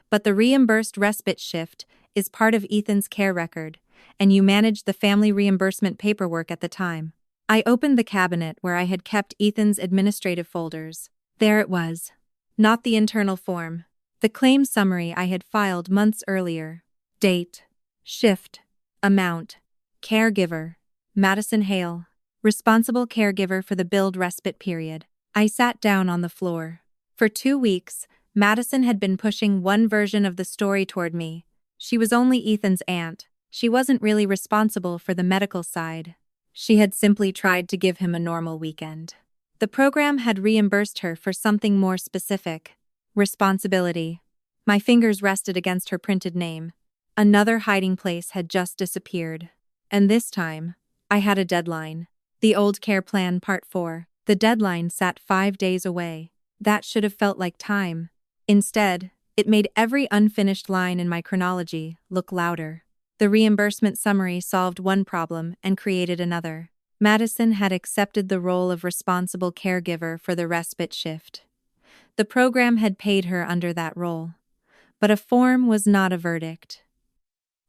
But the reimbursed respite shift is part of Ethan's care record, and you managed the family reimbursement paperwork at the time." I opened the cabinet where I had kept Ethan's administrative folders. There it was. Not the internal form. The claim summary I had filed months earlier. Date. Shift. Amount. Caregiver. Madison Hale. Responsible caregiver for the billed respite period. I sat down on the floor. For 2 weeks, Madison had been pushing one version of the story toward me. She was only Ethan's aunt. She wasn't really responsible for the medical side. She had simply tried to give him a normal weekend. The program had reimbursed her for something more specific. Responsibility. My fingers rested against her printed name. Another hiding place had just disappeared. And this time, I had a deadline. The old care plan part 4. The deadline sat 5 days away. That should have felt like time. Instead, it made every unfinished line in my chronology look louder. The reimbursement summary solved one problem and created another. Madison had accepted the role of responsible caregiver for the respite shift. The program had paid her under that role. But a form was not a verdict.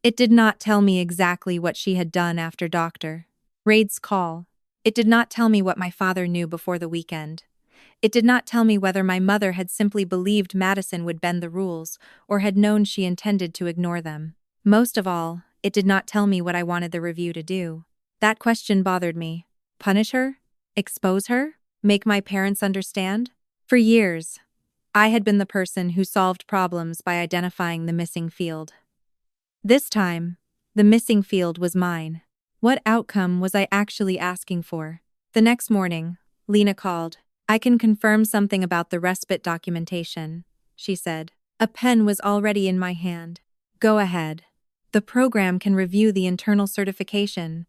It did not tell me exactly what she had done after Dr. Raid's call. It did not tell me what my father knew before the weekend. It did not tell me whether my mother had simply believed Madison would bend the rules or had known she intended to ignore them. Most of all, it did not tell me what I wanted the review to do. That question bothered me. Punish her? Expose her? Make my parents understand? For years, I had been the person who solved problems by identifying the missing field. This time, the missing field was mine. What outcome was I actually asking for? The next morning, Lena called. I can confirm something about the respite documentation, she said. A pen was already in my hand. Go ahead. The program can review the internal certification.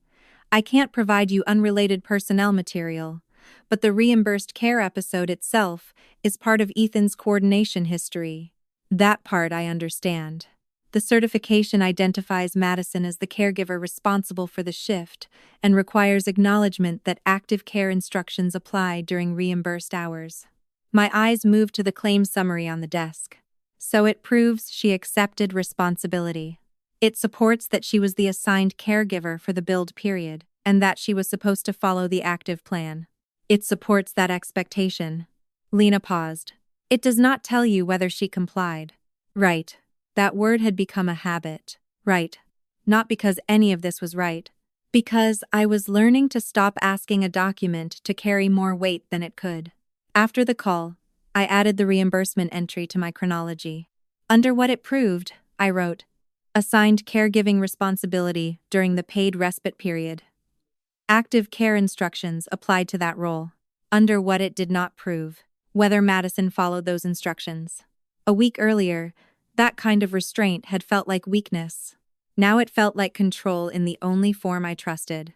I can't provide you unrelated personnel material, but the reimbursed care episode itself is part of Ethan's coordination history. That part I understand. The certification identifies Madison as the caregiver responsible for the shift and requires acknowledgement that active care instructions apply during reimbursed hours. My eyes moved to the claim summary on the desk. So it proves she accepted responsibility. It supports that she was the assigned caregiver for the billed period and that she was supposed to follow the active plan. It supports that expectation. Lena paused. It does not tell you whether she complied. Right. That word had become a habit. Right. Not because any of this was right. Because I was learning to stop asking a document to carry more weight than it could. After the call, I added the reimbursement entry to my chronology. Under what it proved, I wrote, assigned caregiving responsibility during the paid respite period. Active care instructions applied to that role. Under what it did not prove, whether Madison followed those instructions. A week earlier, that kind of restraint had felt like weakness. Now it felt like control in the only form I trusted.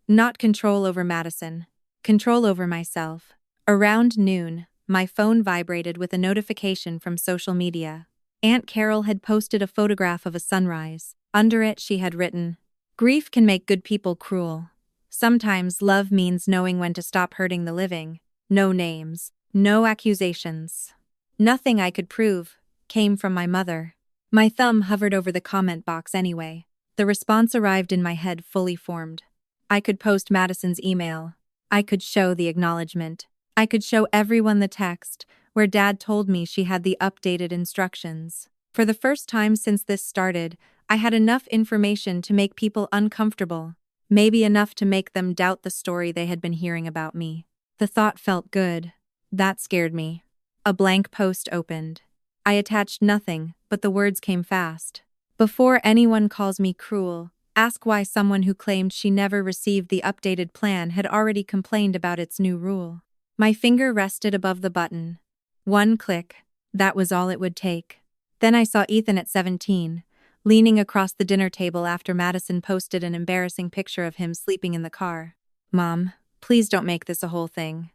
Not control over Madison. Control over myself. Around noon, my phone vibrated with a notification from social media. Aunt Carol had posted a photograph of a sunrise. Under it, she had written, "Grief can make good people cruel. Sometimes love means knowing when to stop hurting the living. No names. No accusations. Nothing I could prove came from my mother." My thumb hovered over the comment box anyway. The response arrived in my head fully formed. I could post Madison's email. I could show the acknowledgement. I could show everyone the text, where Dad told me she had the updated instructions. For the first time since this started, I had enough information to make people uncomfortable. Maybe enough to make them doubt the story they had been hearing about me. The thought felt good. That scared me. A blank post opened. I attached nothing, but the words came fast. Before anyone calls me cruel, ask why someone who claimed she never received the updated plan had already complained about its new rule. My finger rested above the button. One click. That was all it would take. Then I saw Ethan at 17, leaning across the dinner table after Madison posted an embarrassing picture of him sleeping in the car. Mom, please don't make this a whole thing.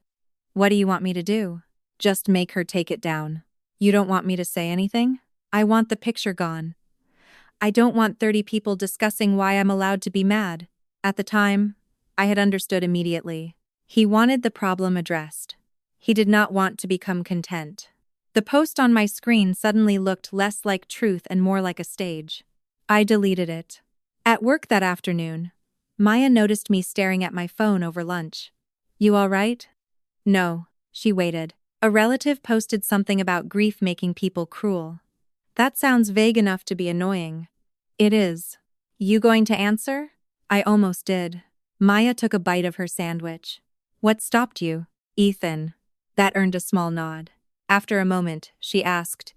What do you want me to do? Just make her take it down. You don't want me to say anything? I want the picture gone. I don't want 30 people discussing why I'm allowed to be mad. At the time, I had understood immediately. He wanted the problem addressed. He did not want to become content. The post on my screen suddenly looked less like truth and more like a stage. I deleted it. At work that afternoon, Maya noticed me staring at my phone over lunch. You all right? No, she waited. A relative posted something about grief making people cruel. That sounds vague enough to be annoying. It is. You going to answer? I almost did. Maya took a bite of her sandwich. What stopped you? Ethan. That earned a small nod. After a moment, she asked,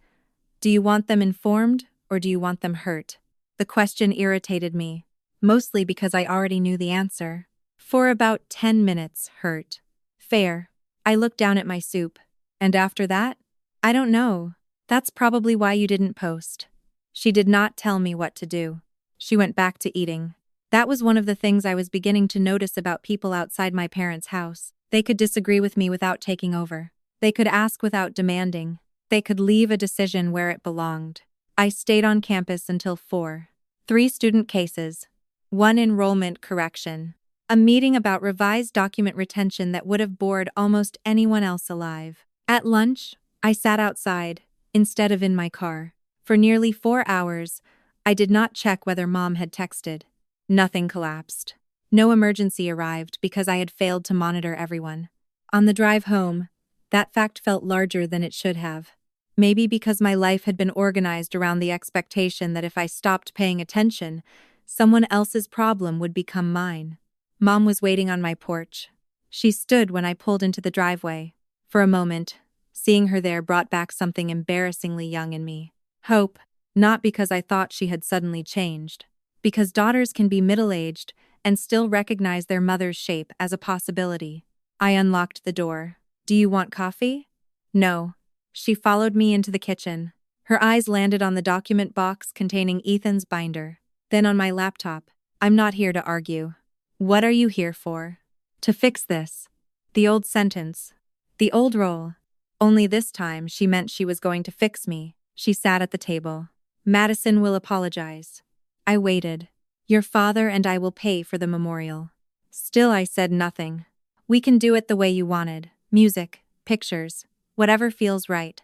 do you want them informed or do you want them hurt? The question irritated me, mostly because I already knew the answer. For about 10 minutes, hurt. Fair. I looked down at my soup. And after that? I don't know. That's probably why you didn't post. She did not tell me what to do. She went back to eating. That was one of the things I was beginning to notice about people outside my parents' house. They could disagree with me without taking over. They could ask without demanding. They could leave a decision where it belonged. I stayed on campus until 4. 3 student cases, 1 enrollment correction, a meeting about revised document retention that would have bored almost anyone else alive. At lunch, I sat outside, instead of in my car. For nearly 4 hours, I did not check whether Mom had texted. Nothing collapsed. No emergency arrived because I had failed to monitor everyone. On the drive home, that fact felt larger than it should have. Maybe because my life had been organized around the expectation that if I stopped paying attention, someone else's problem would become mine. Mom was waiting on my porch. She stood when I pulled into the driveway. For a moment, seeing her there brought back something embarrassingly young in me. Hope, not because I thought she had suddenly changed. Because daughters can be middle-aged and still recognize their mother's shape as a possibility. I unlocked the door. "Do you want coffee?" "No." She followed me into the kitchen. Her eyes landed on the document box containing Ethan's binder. Then on my laptop. "I'm not here to argue." "What are you here for?" "To fix this." The old sentence. The old role. Only this time she meant she was going to fix me. She sat at the table. "Madison will apologize." I waited. "Your father and I will pay for the memorial." Still I said nothing. "We can do it the way you wanted. Music, pictures, whatever feels right."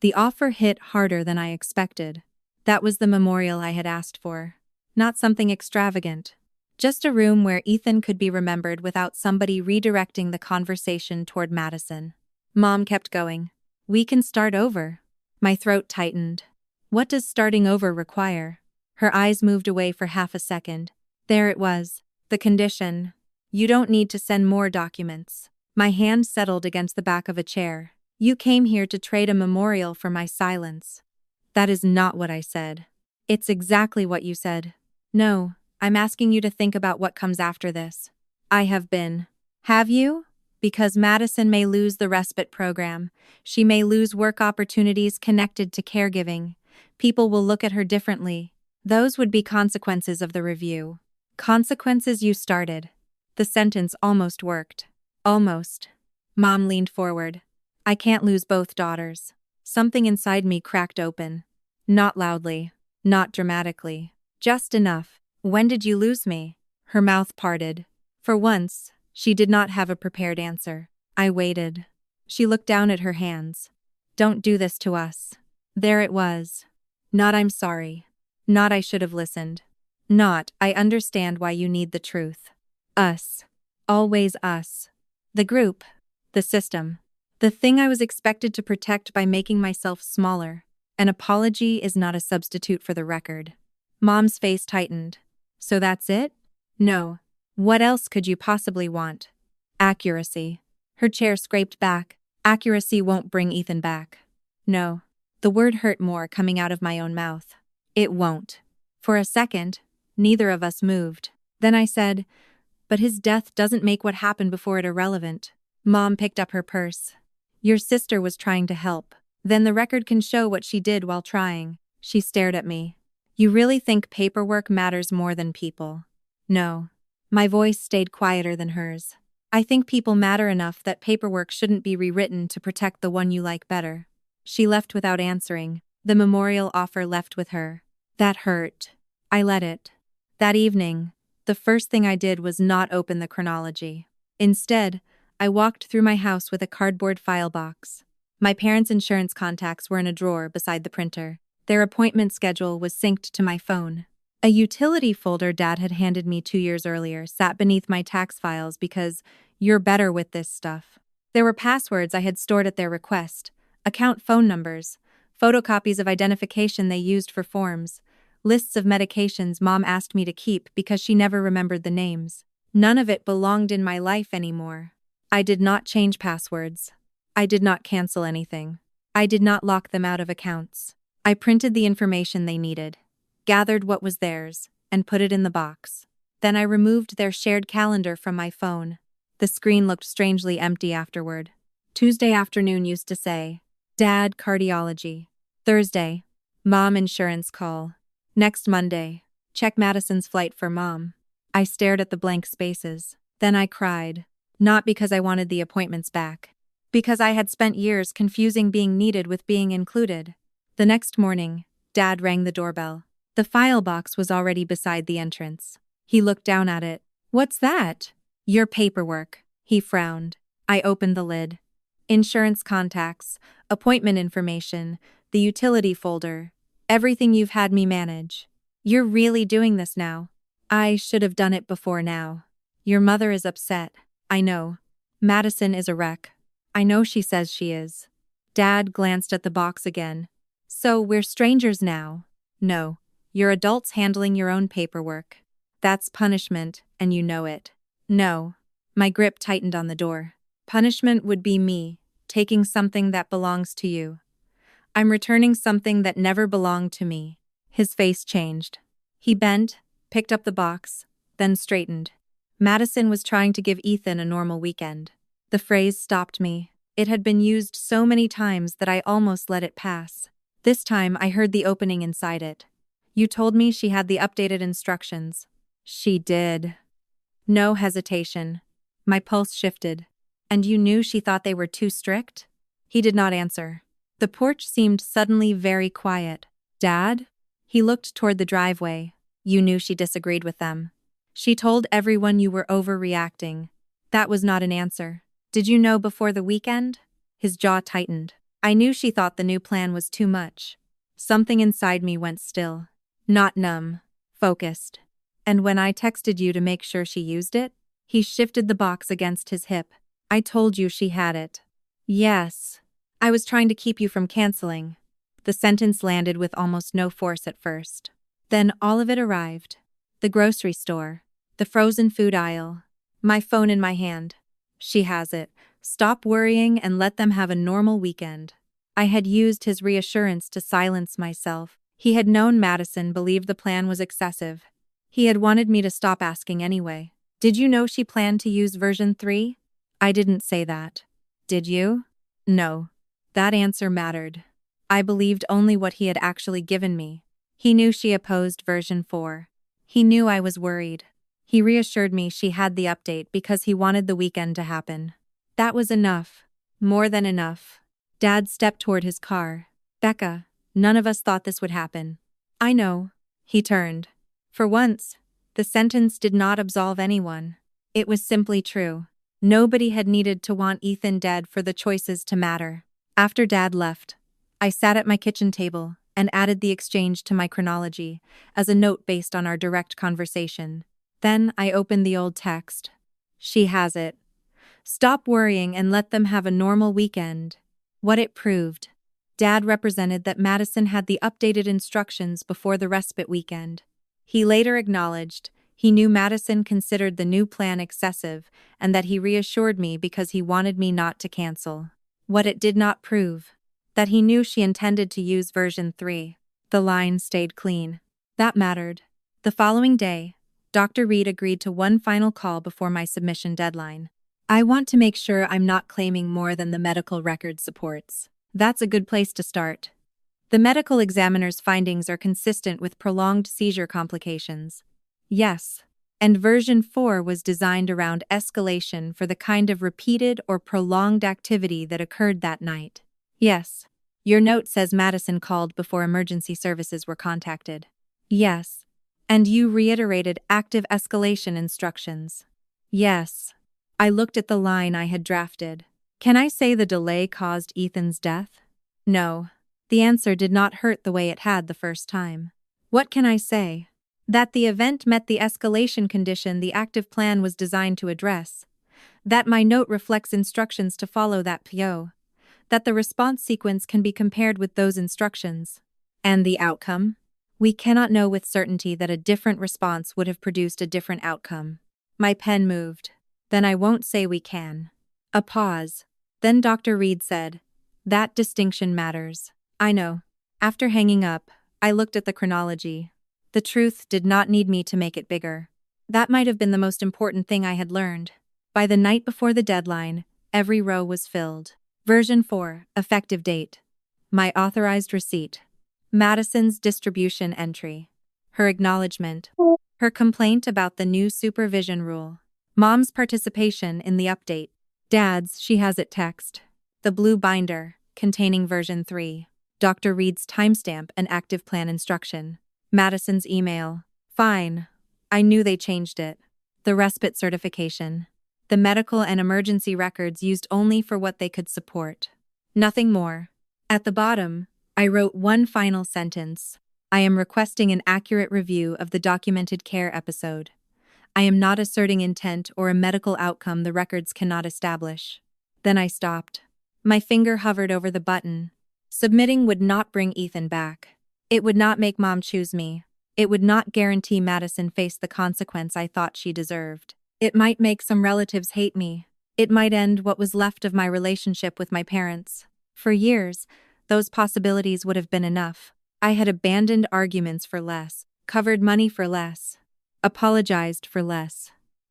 The offer hit harder than I expected. That was the memorial I had asked for. Not something extravagant. Just a room where Ethan could be remembered without somebody redirecting the conversation toward Madison. Mom kept going. "We can start over." My throat tightened. What does starting over require? Her eyes moved away for half a second. There it was. The condition. "You don't need to send more documents." My hand settled against the back of a chair. "You came here to trade a memorial for my silence." "That is not what I said." "It's exactly what you said." "No, I'm asking you to think about what comes after this." "I have been." "Have you?" "Because Madison may lose the respite program. She may lose work opportunities connected to caregiving. People will look at her differently. Those would be consequences of the review." "Consequences you started." The sentence almost worked. Almost. Mom leaned forward. "I can't lose both daughters." Something inside me cracked open. Not loudly. Not dramatically. Just enough. "When did you lose me?" Her mouth parted. For once, she did not have a prepared answer. I waited. She looked down at her hands. "Don't do this to us." There it was. Not "I'm sorry." Not "I should have listened." Not "I understand why you need the truth." Us. Always us. The group. The system. The thing I was expected to protect by making myself smaller. An apology is not a substitute for the record. Mom's face tightened. "So that's it?" "No. What else could you possibly want?" "Accuracy." Her chair scraped back. "Accuracy won't bring Ethan back." "No." The word hurt more coming out of my own mouth. "It won't." For a second, neither of us moved. Then I said, "But his death doesn't make what happened before it irrelevant." Mom picked up her purse. "Your sister was trying to help. Then the record can show what she did while trying." She stared at me. "You really think paperwork matters more than people?" "No." My voice stayed quieter than hers. "I think people matter enough that paperwork shouldn't be rewritten to protect the one you like better." She left without answering. The memorial offer left with her. That hurt. I let it. That evening, the first thing I did was not open the chronology. Instead, I walked through my house with a cardboard file box. My parents' insurance contacts were in a drawer beside the printer. Their appointment schedule was synced to my phone. A utility folder Dad had handed me 2 years earlier sat beneath my tax files because "you're better with this stuff." There were passwords I had stored at their request, account phone numbers, photocopies of identification they used for forms, lists of medications Mom asked me to keep because she never remembered the names. None of it belonged in my life anymore. I did not change passwords. I did not cancel anything. I did not lock them out of accounts. I printed the information they needed, gathered what was theirs, and put it in the box. Then I removed their shared calendar from my phone. The screen looked strangely empty afterward. Tuesday afternoon used to say, "Dad, cardiology." Thursday, "Mom, insurance call." Next Monday, "Check Madison's flight for Mom." I stared at the blank spaces. Then I cried. Not because I wanted the appointments back. Because I had spent years confusing being needed with being included. The next morning, Dad rang the doorbell. The file box was already beside the entrance. He looked down at it. "What's that?" "Your paperwork." He frowned. I opened the lid. Insurance contacts, appointment information, the utility folder, everything you've had me manage. "You're really doing this now?" "I should have done it before now." "Your mother is upset." "I know. Madison is a wreck." "I know she says she is." Dad glanced at the box again. "So we're strangers now?" "No. You're adults handling your own paperwork. That's punishment, and you know it." "No." My grip tightened on the door. "Punishment would be me, taking something that belongs to you. I'm returning something that never belonged to me." His face changed. He bent, picked up the box, then straightened. Madison was trying to give Ethan a normal weekend. The phrase stopped me. It had been used so many times that I almost let it pass. This time I heard the opening inside it. "You told me she had the updated instructions." "She did." No hesitation. My pulse shifted. "And you knew she thought they were too strict?" He did not answer. The porch seemed suddenly very quiet. "Dad?" He looked toward the driveway. "You knew she disagreed with them. She told everyone you were overreacting." That was not an answer. "Did you know before the weekend?" His jaw tightened. "I knew she thought the new plan was too much." Something inside me went still. Not numb. Focused. "And when I texted you to make sure she used it?" He shifted the box against his hip. "I told you she had it." "Yes. I was trying to keep you from canceling." The sentence landed with almost no force at first. Then all of it arrived. The grocery store. The frozen food aisle. My phone in my hand. "She has it. Stop worrying and let them have a normal weekend." I had used his reassurance to silence myself. He had known Madison believed the plan was excessive. He had wanted me to stop asking anyway. "Did you know she planned to use version 3? I didn't say that. Did you? No. That answer mattered. I believed only what he had actually given me. He knew she opposed version 4. He knew I was worried. He reassured me she had the update because he wanted the weekend to happen. That was enough. More than enough. Dad stepped toward his car. "Becca, none of us thought this would happen." "I know." He turned. For once, the sentence did not absolve anyone. It was simply true. Nobody had needed to want Ethan dead for the choices to matter. After Dad left, I sat at my kitchen table and added the exchange to my chronology as a note based on our direct conversation. Then I opened the old text. "She has it. Stop worrying and let them have a normal weekend." What it proved. Dad represented that Madison had the updated instructions before the respite weekend. He later acknowledged he knew Madison considered the new plan excessive and that he reassured me because he wanted me not to cancel. What it did not prove. That he knew she intended to use version 3. The line stayed clean. That mattered. The following day, Dr. Reed agreed to one final call before my submission deadline. "I want to make sure I'm not claiming more than the medical record supports." That's a good place to start. The medical examiner's findings are consistent with prolonged seizure complications. Yes. And version 4 was designed around escalation for the kind of repeated or prolonged activity that occurred that night. Yes. Your note says Madison called before emergency services were contacted. Yes. And you reiterated active escalation instructions. Yes. I looked at the line I had drafted. Can I say the delay caused Ethan's death? No. The answer did not hurt the way it had the first time. What can I say? That the event met the escalation condition the active plan was designed to address. That my note reflects instructions to follow that PO. That the response sequence can be compared with those instructions. And the outcome? We cannot know with certainty that a different response would have produced a different outcome. My pen moved. Then I won't say we can. A pause. Then Dr. Reed said, "That distinction matters." I know. After hanging up, I looked at the chronology. The truth did not need me to make it bigger. That might have been the most important thing I had learned. By the night before the deadline, every row was filled. Version 4, effective date. My authorized receipt. Madison's distribution entry. Her acknowledgement. Her complaint about the new supervision rule. Mom's participation in the update. Dad's "she has it" text. The blue binder, containing version 3. Dr. Reed's timestamp and active plan instruction. Madison's email. Fine. I knew they changed it. The respite certification. The medical and emergency records used only for what they could support. Nothing more. At the bottom, I wrote one final sentence. I am requesting an accurate review of the documented care episode. I am not asserting intent or a medical outcome the records cannot establish. Then I stopped. My finger hovered over the button. Submitting would not bring Ethan back. It would not make Mom choose me. It would not guarantee Madison faced the consequence I thought she deserved. It might make some relatives hate me. It might end what was left of my relationship with my parents. For years, those possibilities would have been enough. I had abandoned arguments for less, covered money for less, apologized for less.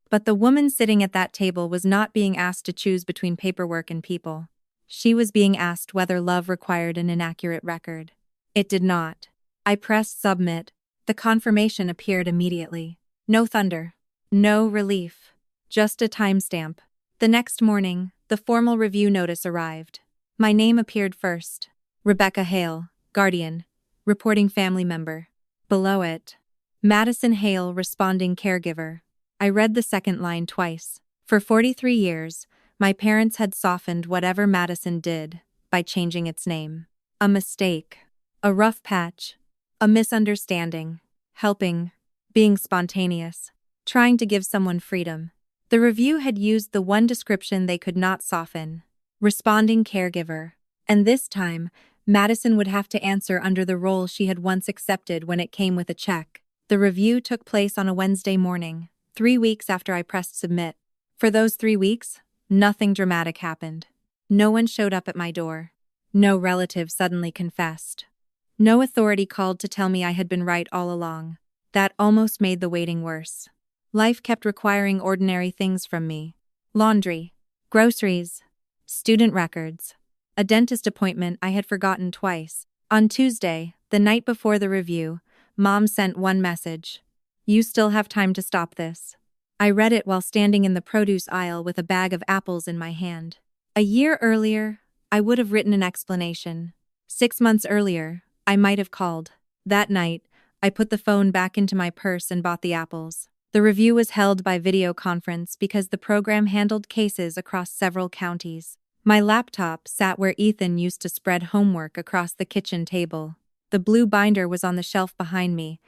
But the woman sitting at that table was not being asked to choose between paperwork and people. She was being asked whether love required an inaccurate record. It did not. I pressed submit. The confirmation appeared immediately. No thunder. No relief. Just a timestamp. The next morning, the formal review notice arrived. My name appeared first. Rebecca Hale, guardian, reporting family member. Below it, Madison Hale, responding caregiver. I read the second line twice. For 43 years, my parents had softened whatever Madison did by changing its name. A mistake. A rough patch. A misunderstanding. Helping. Being spontaneous. Trying to give someone freedom. The review had used the one description they could not soften. Responding caregiver. And this time, Madison would have to answer under the role she had once accepted when it came with a check. The review took place on a Wednesday morning, 3 weeks after I pressed submit. For those 3 weeks, nothing dramatic happened. No one showed up at my door. No relative suddenly confessed. No authority called to tell me I had been right all along. That almost made the waiting worse. Life kept requiring ordinary things from me. Laundry, groceries, student records, a dentist appointment I had forgotten twice. On Tuesday, the night before the review, Mom sent one message. You still have time to stop this. I read it while standing in the produce aisle with a bag of apples in my hand. A year earlier, I would have written an explanation. 6 months earlier, I might have called. That night, I put the phone back into my purse and bought the apples. The review was held by video conference because the program handled cases across several counties. My laptop sat where Ethan used to spread homework across the kitchen table. The blue binder was on the shelf behind me,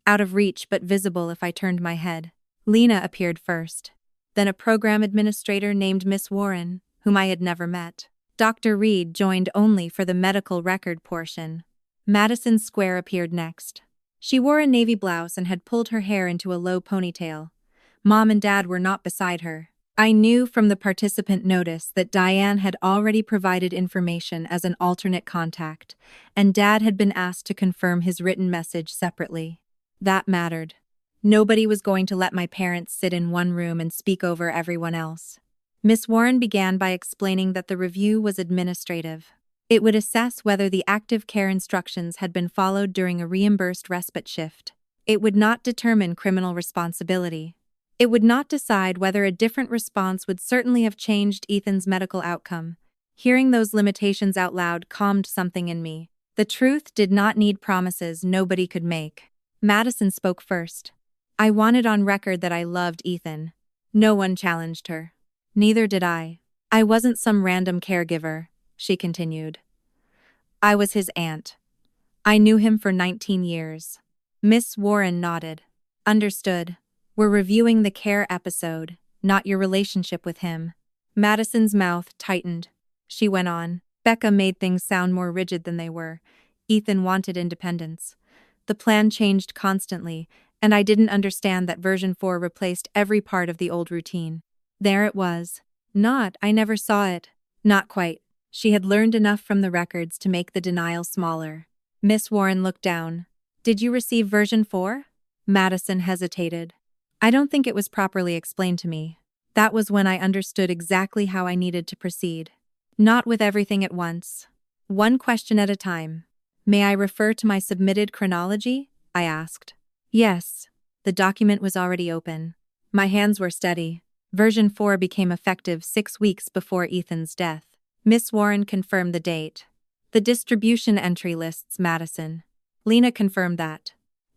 out of reach but visible if I turned my head. Lena appeared first. Then a program administrator named Miss Warren, whom I had never met. Dr. Reed joined only for the medical record portion. Madison Square appeared next. She wore a navy blouse and had pulled her hair into a low ponytail. Mom and Dad were not beside her. I knew from the participant notice that Diane had already provided information as an alternate contact, and Dad had been asked to confirm his written message separately. That mattered. Nobody was going to let my parents sit in one room and speak over everyone else. Miss Warren began by explaining that the review was administrative. It would assess whether the active care instructions had been followed during a reimbursed respite shift. It would not determine criminal responsibility. It would not decide whether a different response would certainly have changed Ethan's medical outcome. Hearing those limitations out loud calmed something in me. The truth did not need promises nobody could make. Madison spoke first. I wanted on record that I loved Ethan. No one challenged her. Neither did I. I wasn't some random caregiver, she continued. I was his aunt. I knew him for 19 years. Miss Warren nodded. Understood. We're reviewing the care episode, not your relationship with him. Madison's mouth tightened. She went on. Becca made things sound more rigid than they were. Ethan wanted independence. The plan changed constantly, and I didn't understand that version 4 replaced every part of the old routine. There it was. I never saw it. Not quite. She had learned enough from the records to make the denial smaller. Miss Warren looked down. Did you receive version 4? Madison hesitated. I don't think it was properly explained to me. That was when I understood exactly how I needed to proceed. Not with everything at once. One question at a time. May I refer to my submitted chronology? I asked. Yes. The document was already open. My hands were steady. Version 4 became effective 6 weeks before Ethan's death. Miss Warren confirmed the date. The distribution entry lists Madison. Lena confirmed that.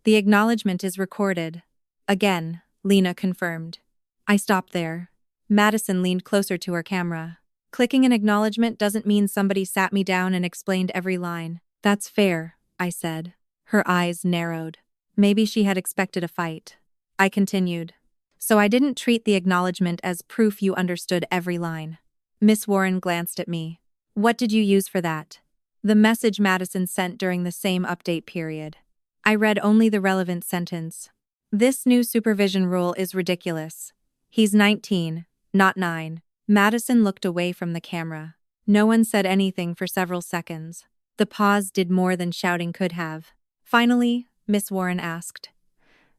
The acknowledgement is recorded. Again, Lena confirmed. I stopped there. Madison leaned closer to her camera. Clicking an acknowledgement doesn't mean somebody sat me down and explained every line. That's fair, I said. Her eyes narrowed. Maybe she had expected a fight. I continued. So I didn't treat the acknowledgement as proof you understood every line. Miss Warren glanced at me. What did you use for that? The message Madison sent during the same update period. I read only the relevant sentence. This new supervision rule is ridiculous. He's 19, not 9. Madison looked away from the camera. No one said anything for several seconds. The pause did more than shouting could have. Finally, Miss Warren asked,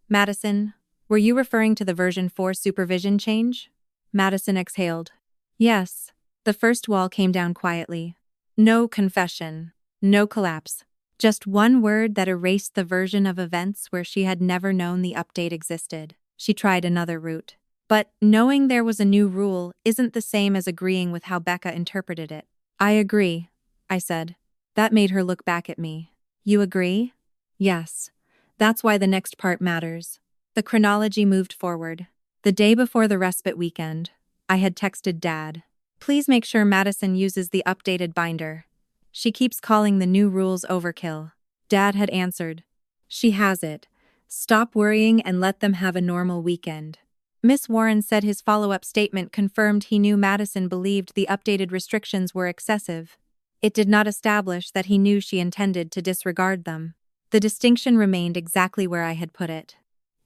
Madison, were you referring to the version 4 supervision change? Madison exhaled. Yes. The first wall came down quietly. No confession. No collapse. Just one word that erased the version of events where she had never known the update existed. She tried another route. But knowing there was a new rule isn't the same as agreeing with how Becca interpreted it. I agree, I said. That made her look back at me. You agree? Yes. That's why the next part matters. The chronology moved forward. The day before the respite weekend, I had texted Dad. Please make sure Madison uses the updated binder. She keeps calling the new rules overkill. Dad had answered. She has it. Stop worrying and let them have a normal weekend. Miss Warren said his follow-up statement confirmed he knew Madison believed the updated restrictions were excessive. It did not establish that he knew she intended to disregard them. The distinction remained exactly where I had put it.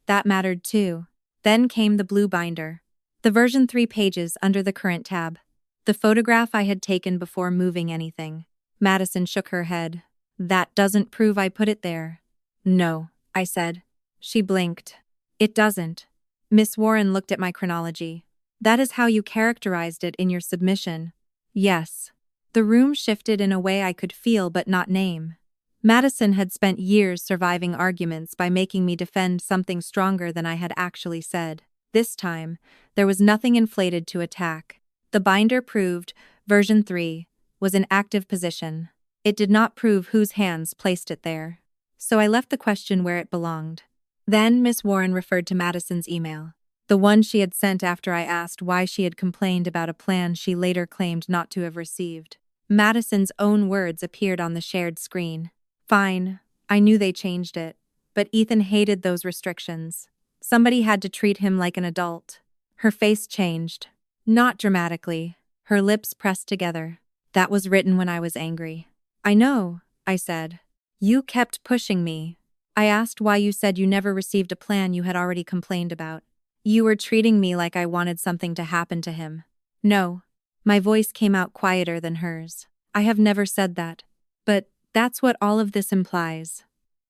That mattered too. Then came the blue binder. The version 3 pages under the current tab. The photograph I had taken before moving anything. Madison shook her head. That doesn't prove I put it there. No, I said. She blinked. It doesn't. Miss Warren looked at my chronology. That is how you characterized it in your submission. Yes. The room shifted in a way I could feel but not name. Madison had spent years surviving arguments by making me defend something stronger than I had actually said. This time, there was nothing inflated to attack. The binder proved, version 3, was in active position. It did not prove whose hands placed it there. So I left the question where it belonged. Then Miss Warren referred to Madison's email. The one she had sent after I asked why she had complained about a plan she later claimed not to have received. Madison's own words appeared on the shared screen. Fine, I knew they changed it. But Ethan hated those restrictions. Somebody had to treat him like an adult. Her face changed. Not dramatically. Her lips pressed together. That was written when I was angry. I know, I said. You kept pushing me. I asked why you said you never received a plan you had already complained about. You were treating me like I wanted something to happen to him. No. My voice came out quieter than hers. I have never said that. But that's what all of this implies.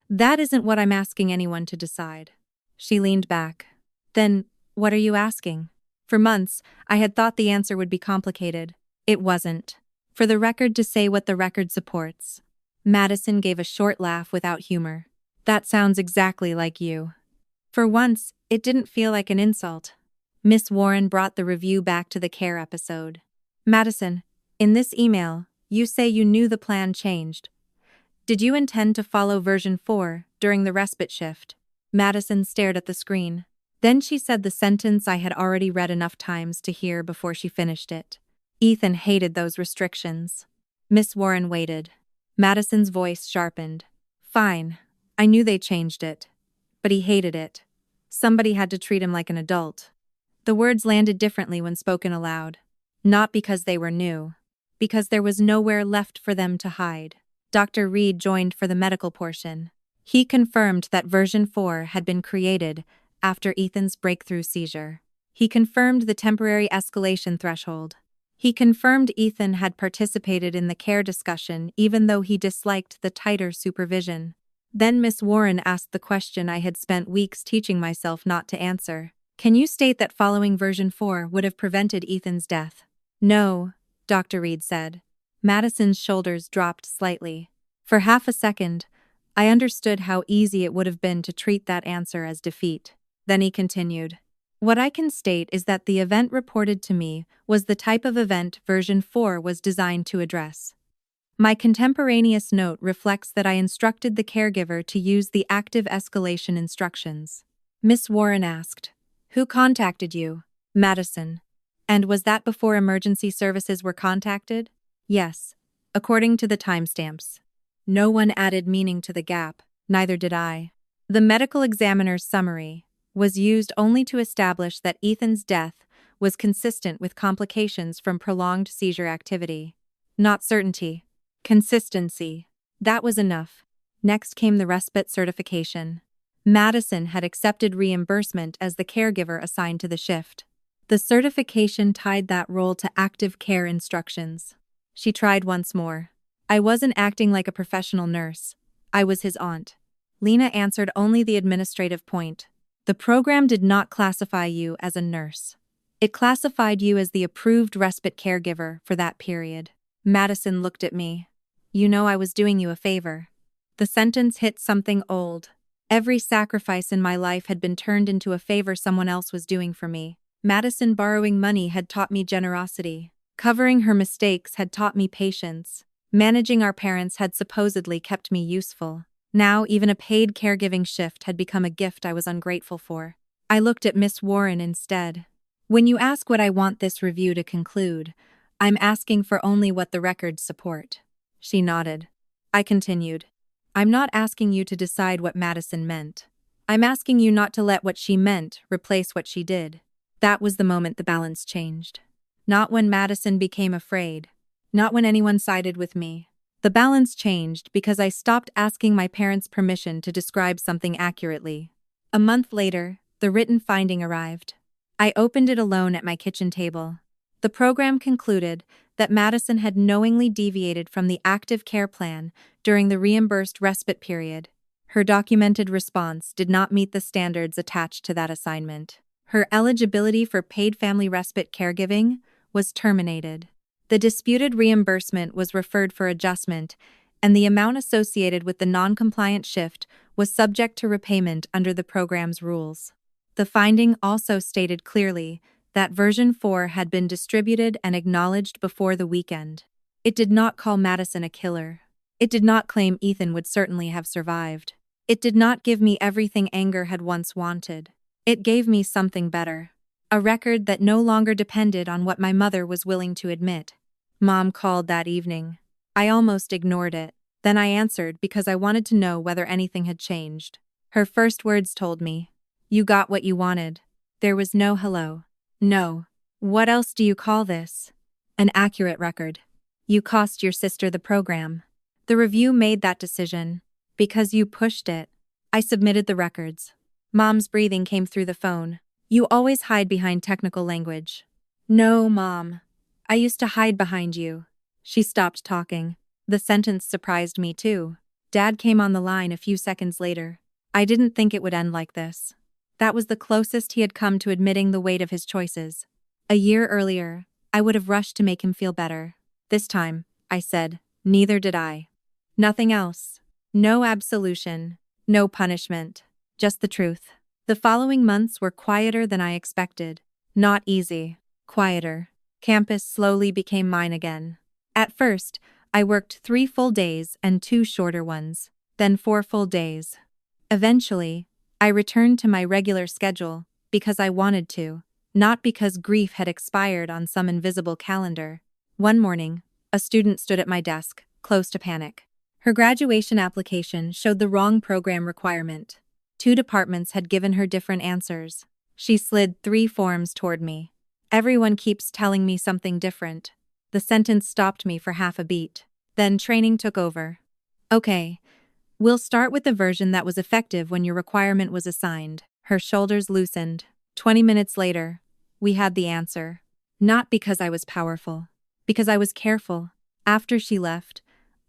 That isn't what I'm asking anyone to decide. She leaned back. Then, what are you asking? For months, I had thought the answer would be complicated. It wasn't. For the record to say what the record supports. Madison gave a short laugh without humor. That sounds exactly like you. For once, it didn't feel like an insult. Miss Warren brought the review back to the care episode. Madison, in this email, you say you knew the plan changed. Did you intend to follow version 4 during the respite shift? Madison stared at the screen. Then she said the sentence I had already read enough times to hear before she finished it. Ethan hated those restrictions. Miss Warren waited. Madison's voice sharpened. Fine. I knew they changed it. But he hated it. Somebody had to treat him like an adult. The words landed differently when spoken aloud. Not because they were new. Because there was nowhere left for them to hide. Dr. Reed joined for the medical portion. He confirmed that version 4 had been created after Ethan's breakthrough seizure. He confirmed the temporary escalation threshold. He confirmed Ethan had participated in the care discussion even though he disliked the tighter supervision. Then Miss Warren asked the question I had spent weeks teaching myself not to answer. Can you state that following version 4 would have prevented Ethan's death? No, Dr. Reed said. Madison's shoulders dropped slightly. For half a second, I understood how easy it would have been to treat that answer as defeat. Then he continued. What I can state is that the event reported to me was the type of event version 4 was designed to address. My contemporaneous note reflects that I instructed the caregiver to use the active escalation instructions. Miss Warren asked, "Who contacted you?" Madison. "And was that before emergency services were contacted?" "Yes, according to the timestamps." No one added meaning to the gap, neither did I. The medical examiner's summary was used only to establish that Ethan's death was consistent with complications from prolonged seizure activity. Not certainty. Consistency. That was enough. Next came the respite certification. Madison had accepted reimbursement as the caregiver assigned to the shift. The certification tied that role to active care instructions. She tried once more. "I wasn't acting like a professional nurse. I was his aunt." Lena answered only the administrative point. "The program did not classify you as a nurse. It classified you as the approved respite caregiver for that period." Madison looked at me. "You know I was doing you a favor." The sentence hit something old. Every sacrifice in my life had been turned into a favor someone else was doing for me. Madison borrowing money had taught me generosity. Covering her mistakes had taught me patience. Managing our parents had supposedly kept me useful. Now even a paid caregiving shift had become a gift I was ungrateful for. I looked at Miss Warren instead. "When you ask what I want this review to conclude, I'm asking for only what the records support." She nodded. I continued. "I'm not asking you to decide what Madison meant. I'm asking you not to let what she meant replace what she did." That was the moment the balance changed. Not when Madison became afraid. Not when anyone sided with me. The balance changed because I stopped asking my parents' permission to describe something accurately. A month later, the written finding arrived. I opened it alone at my kitchen table. The program concluded that Madison had knowingly deviated from the active care plan during the reimbursed respite period. Her documented response did not meet the standards attached to that assignment. Her eligibility for paid family respite caregiving was terminated. The disputed reimbursement was referred for adjustment, and the amount associated with the non-compliant shift was subject to repayment under the program's rules. The finding also stated clearly that version 4 had been distributed and acknowledged before the weekend. It did not call Madison a killer. It did not claim Ethan would certainly have survived. It did not give me everything anger had once wanted. It gave me something better. A record that no longer depended on what my mother was willing to admit. Mom called that evening. I almost ignored it. Then I answered because I wanted to know whether anything had changed. Her first words told me, "You got what you wanted." There was no hello. No. "What else do you call this?" "An accurate record. You cost your sister the program. The review made that decision. Because you pushed it." I submitted the records. Mom's breathing came through the phone. "You always hide behind technical language." "No, Mom. I used to hide behind you." She stopped talking. The sentence surprised me too. Dad came on the line a few seconds later. I didn't think it would end like this. That was the closest he had come to admitting the weight of his choices. A year earlier, I would have rushed to make him feel better. This time, I said, neither did I. Nothing else. No absolution. No punishment. Just the truth. The following months were quieter than I expected. Not easy. Quieter. Campus slowly became mine again. At first, I worked 3 full days and 2 shorter ones, then 4 full days. Eventually, I returned to my regular schedule because I wanted to, not because grief had expired on some invisible calendar. One morning, a student stood at my desk, close to panic. Her graduation application showed the wrong program requirement. 2 departments had given her different answers. She slid 3 forms toward me. "Everyone keeps telling me something different." The sentence stopped me for half a beat. Then training took over. "Okay, we'll start with the version that was effective when your requirement was assigned." Her shoulders loosened. 20 minutes later, we had the answer. Not because I was powerful, because I was careful. After she left,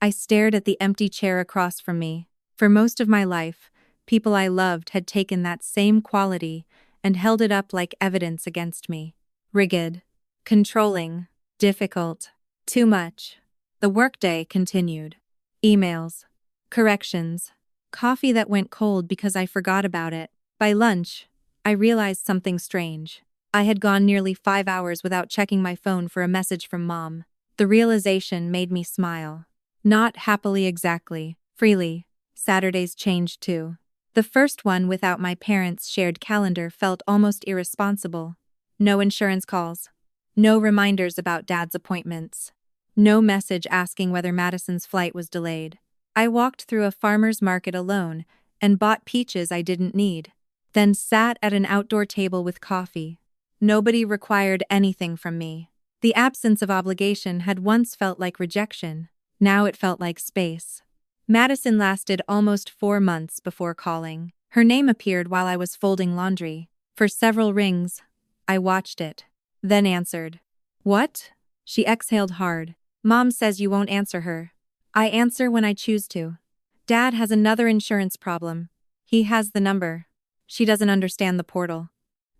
I stared at the empty chair across from me. For most of my life, people I loved had taken that same quality and held it up like evidence against me. Rigid, controlling, difficult, too much. The workday continued. Emails, corrections, coffee that went cold because I forgot about it. By lunch, I realized something strange. I had gone nearly 5 hours without checking my phone for a message from Mom. The realization made me smile. Not happily exactly. Freely. Saturdays changed too. The first one without my parents' shared calendar felt almost irresponsible. No insurance calls. No reminders about Dad's appointments. No message asking whether Madison's flight was delayed. I walked through a farmer's market alone and bought peaches I didn't need. Then sat at an outdoor table with coffee. Nobody required anything from me. The absence of obligation had once felt like rejection. Now it felt like space. Madison lasted almost 4 months before calling. Her name appeared while I was folding laundry. For several rings, I watched it. Then answered. What? She exhaled hard. Mom says you won't answer her. I answer when I choose to. Dad has another insurance problem. He has the number. She doesn't understand the portal.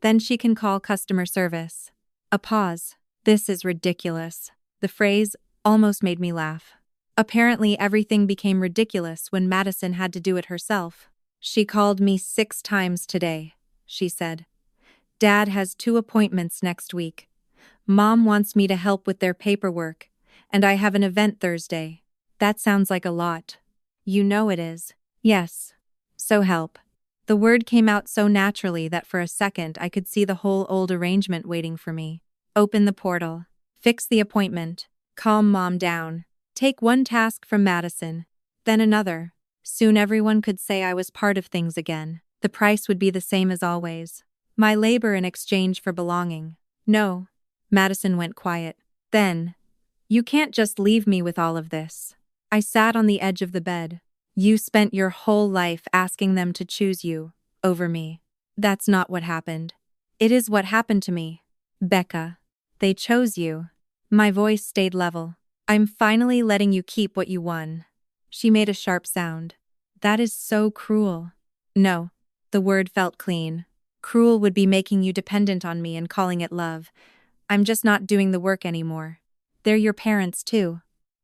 Then she can call customer service. A pause. This is ridiculous. The phrase almost made me laugh. Apparently everything became ridiculous when Madison had to do it herself. She called me 6 times today, she said. Dad has 2 appointments next week. Mom wants me to help with their paperwork, and I have an event Thursday. That sounds like a lot. You know it is. Yes. So help. The word came out so naturally that for a second I could see the whole old arrangement waiting for me. Open the portal. Fix the appointment. Calm Mom down. Take one task from Madison, then another. Soon everyone could say I was part of things again. The price would be the same as always. My labor in exchange for belonging. No. Madison went quiet. Then, you can't just leave me with all of this. I sat on the edge of the bed. You spent your whole life asking them to choose you over me. That's not what happened. It is what happened to me. Becca. They chose you. My voice stayed level. I'm finally letting you keep what you won. She made a sharp sound. That is so cruel. No. The word felt clean. Cruel would be making you dependent on me and calling it love. I'm just not doing the work anymore. They're your parents too.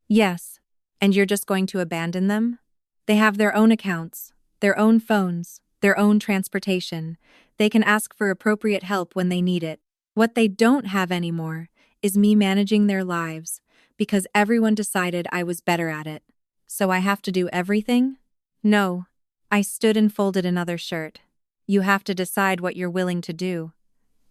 Yes. And you're just going to abandon them? They have their own accounts, their own phones, their own transportation. They can ask for appropriate help when they need it. What they don't have anymore is me managing their lives, because everyone decided I was better at it. So I have to do everything? No. I stood and folded another shirt. You have to decide what you're willing to do.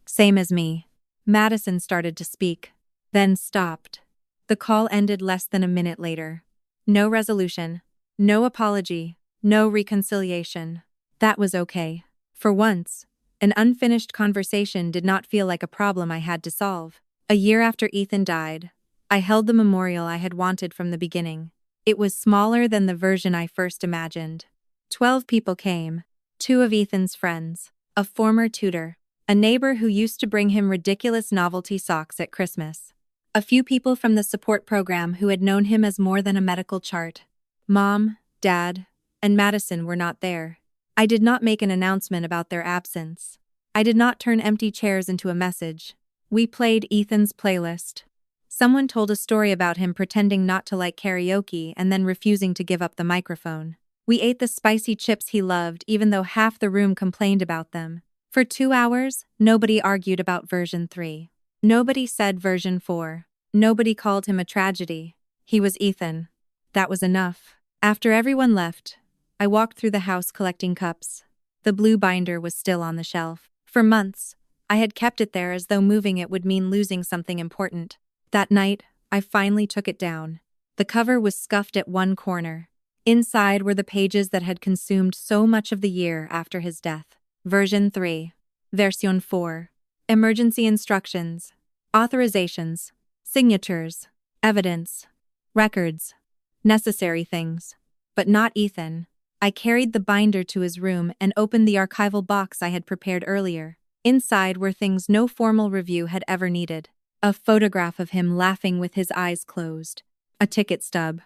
Same as me. Madison started to speak, then stopped. The call ended less than a minute later. No resolution, no apology, no reconciliation. That was okay. For once, an unfinished conversation did not feel like a problem I had to solve. A year after Ethan died, I held the memorial I had wanted from the beginning. It was smaller than the version I first imagined. 12 people came, 2 of Ethan's friends, a former tutor, a neighbor who used to bring him ridiculous novelty socks at Christmas, a few people from the support program who had known him as more than a medical chart. Mom, Dad, and Madison were not there. I did not make an announcement about their absence. I did not turn empty chairs into a message. We played Ethan's playlist. Someone told a story about him pretending not to like karaoke and then refusing to give up the microphone. We ate the spicy chips he loved even though half the room complained about them. For 2 hours, nobody argued about version 3. Nobody said version 4. Nobody called him a tragedy. He was Ethan. That was enough. After everyone left, I walked through the house collecting cups. The blue binder was still on the shelf. For months, I had kept it there as though moving it would mean losing something important. That night, I finally took it down. The cover was scuffed at one corner. Inside were the pages that had consumed so much of the year after his death. Version 3. Version 4. Emergency instructions. Authorizations. Signatures. Evidence. Records. Necessary things. But not Ethan. I carried the binder to his room and opened the archival box I had prepared earlier. Inside were things no formal review had ever needed. A photograph of him laughing with his eyes closed. A ticket stub.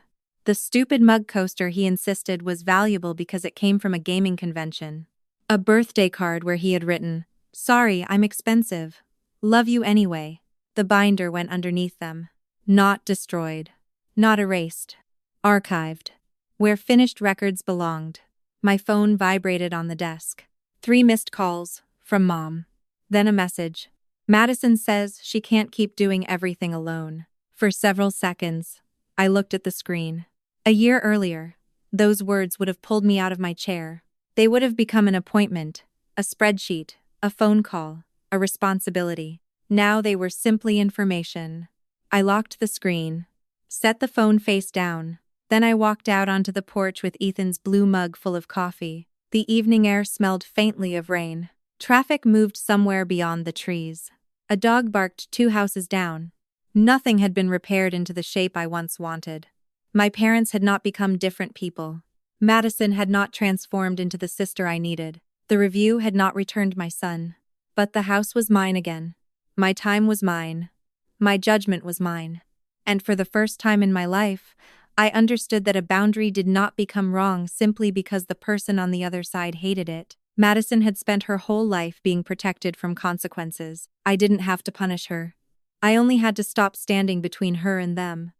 The stupid mug coaster he insisted was valuable because it came from a gaming convention. A birthday card where he had written, "Sorry, I'm expensive. Love you anyway." The binder went underneath them. Not destroyed. Not erased. Archived. Where finished records belonged. My phone vibrated on the desk. 3 missed calls, from Mom. Then a message. Madison says she can't keep doing everything alone. For several seconds, I looked at the screen. A year earlier, those words would have pulled me out of my chair. They would have become an appointment, a spreadsheet, a phone call, a responsibility. Now they were simply information. I locked the screen, set the phone face down. Then I walked out onto the porch with Ethan's blue mug full of coffee. The evening air smelled faintly of rain. Traffic moved somewhere beyond the trees. A dog barked 2 houses down. Nothing had been repaired into the shape I once wanted. My parents had not become different people. Madison had not transformed into the sister I needed. The review had not returned my son. But the house was mine again. My time was mine. My judgment was mine. And for the first time in my life, I understood that a boundary did not become wrong simply because the person on the other side hated it. Madison had spent her whole life being protected from consequences. I didn't have to punish her. I only had to stop standing between her and them.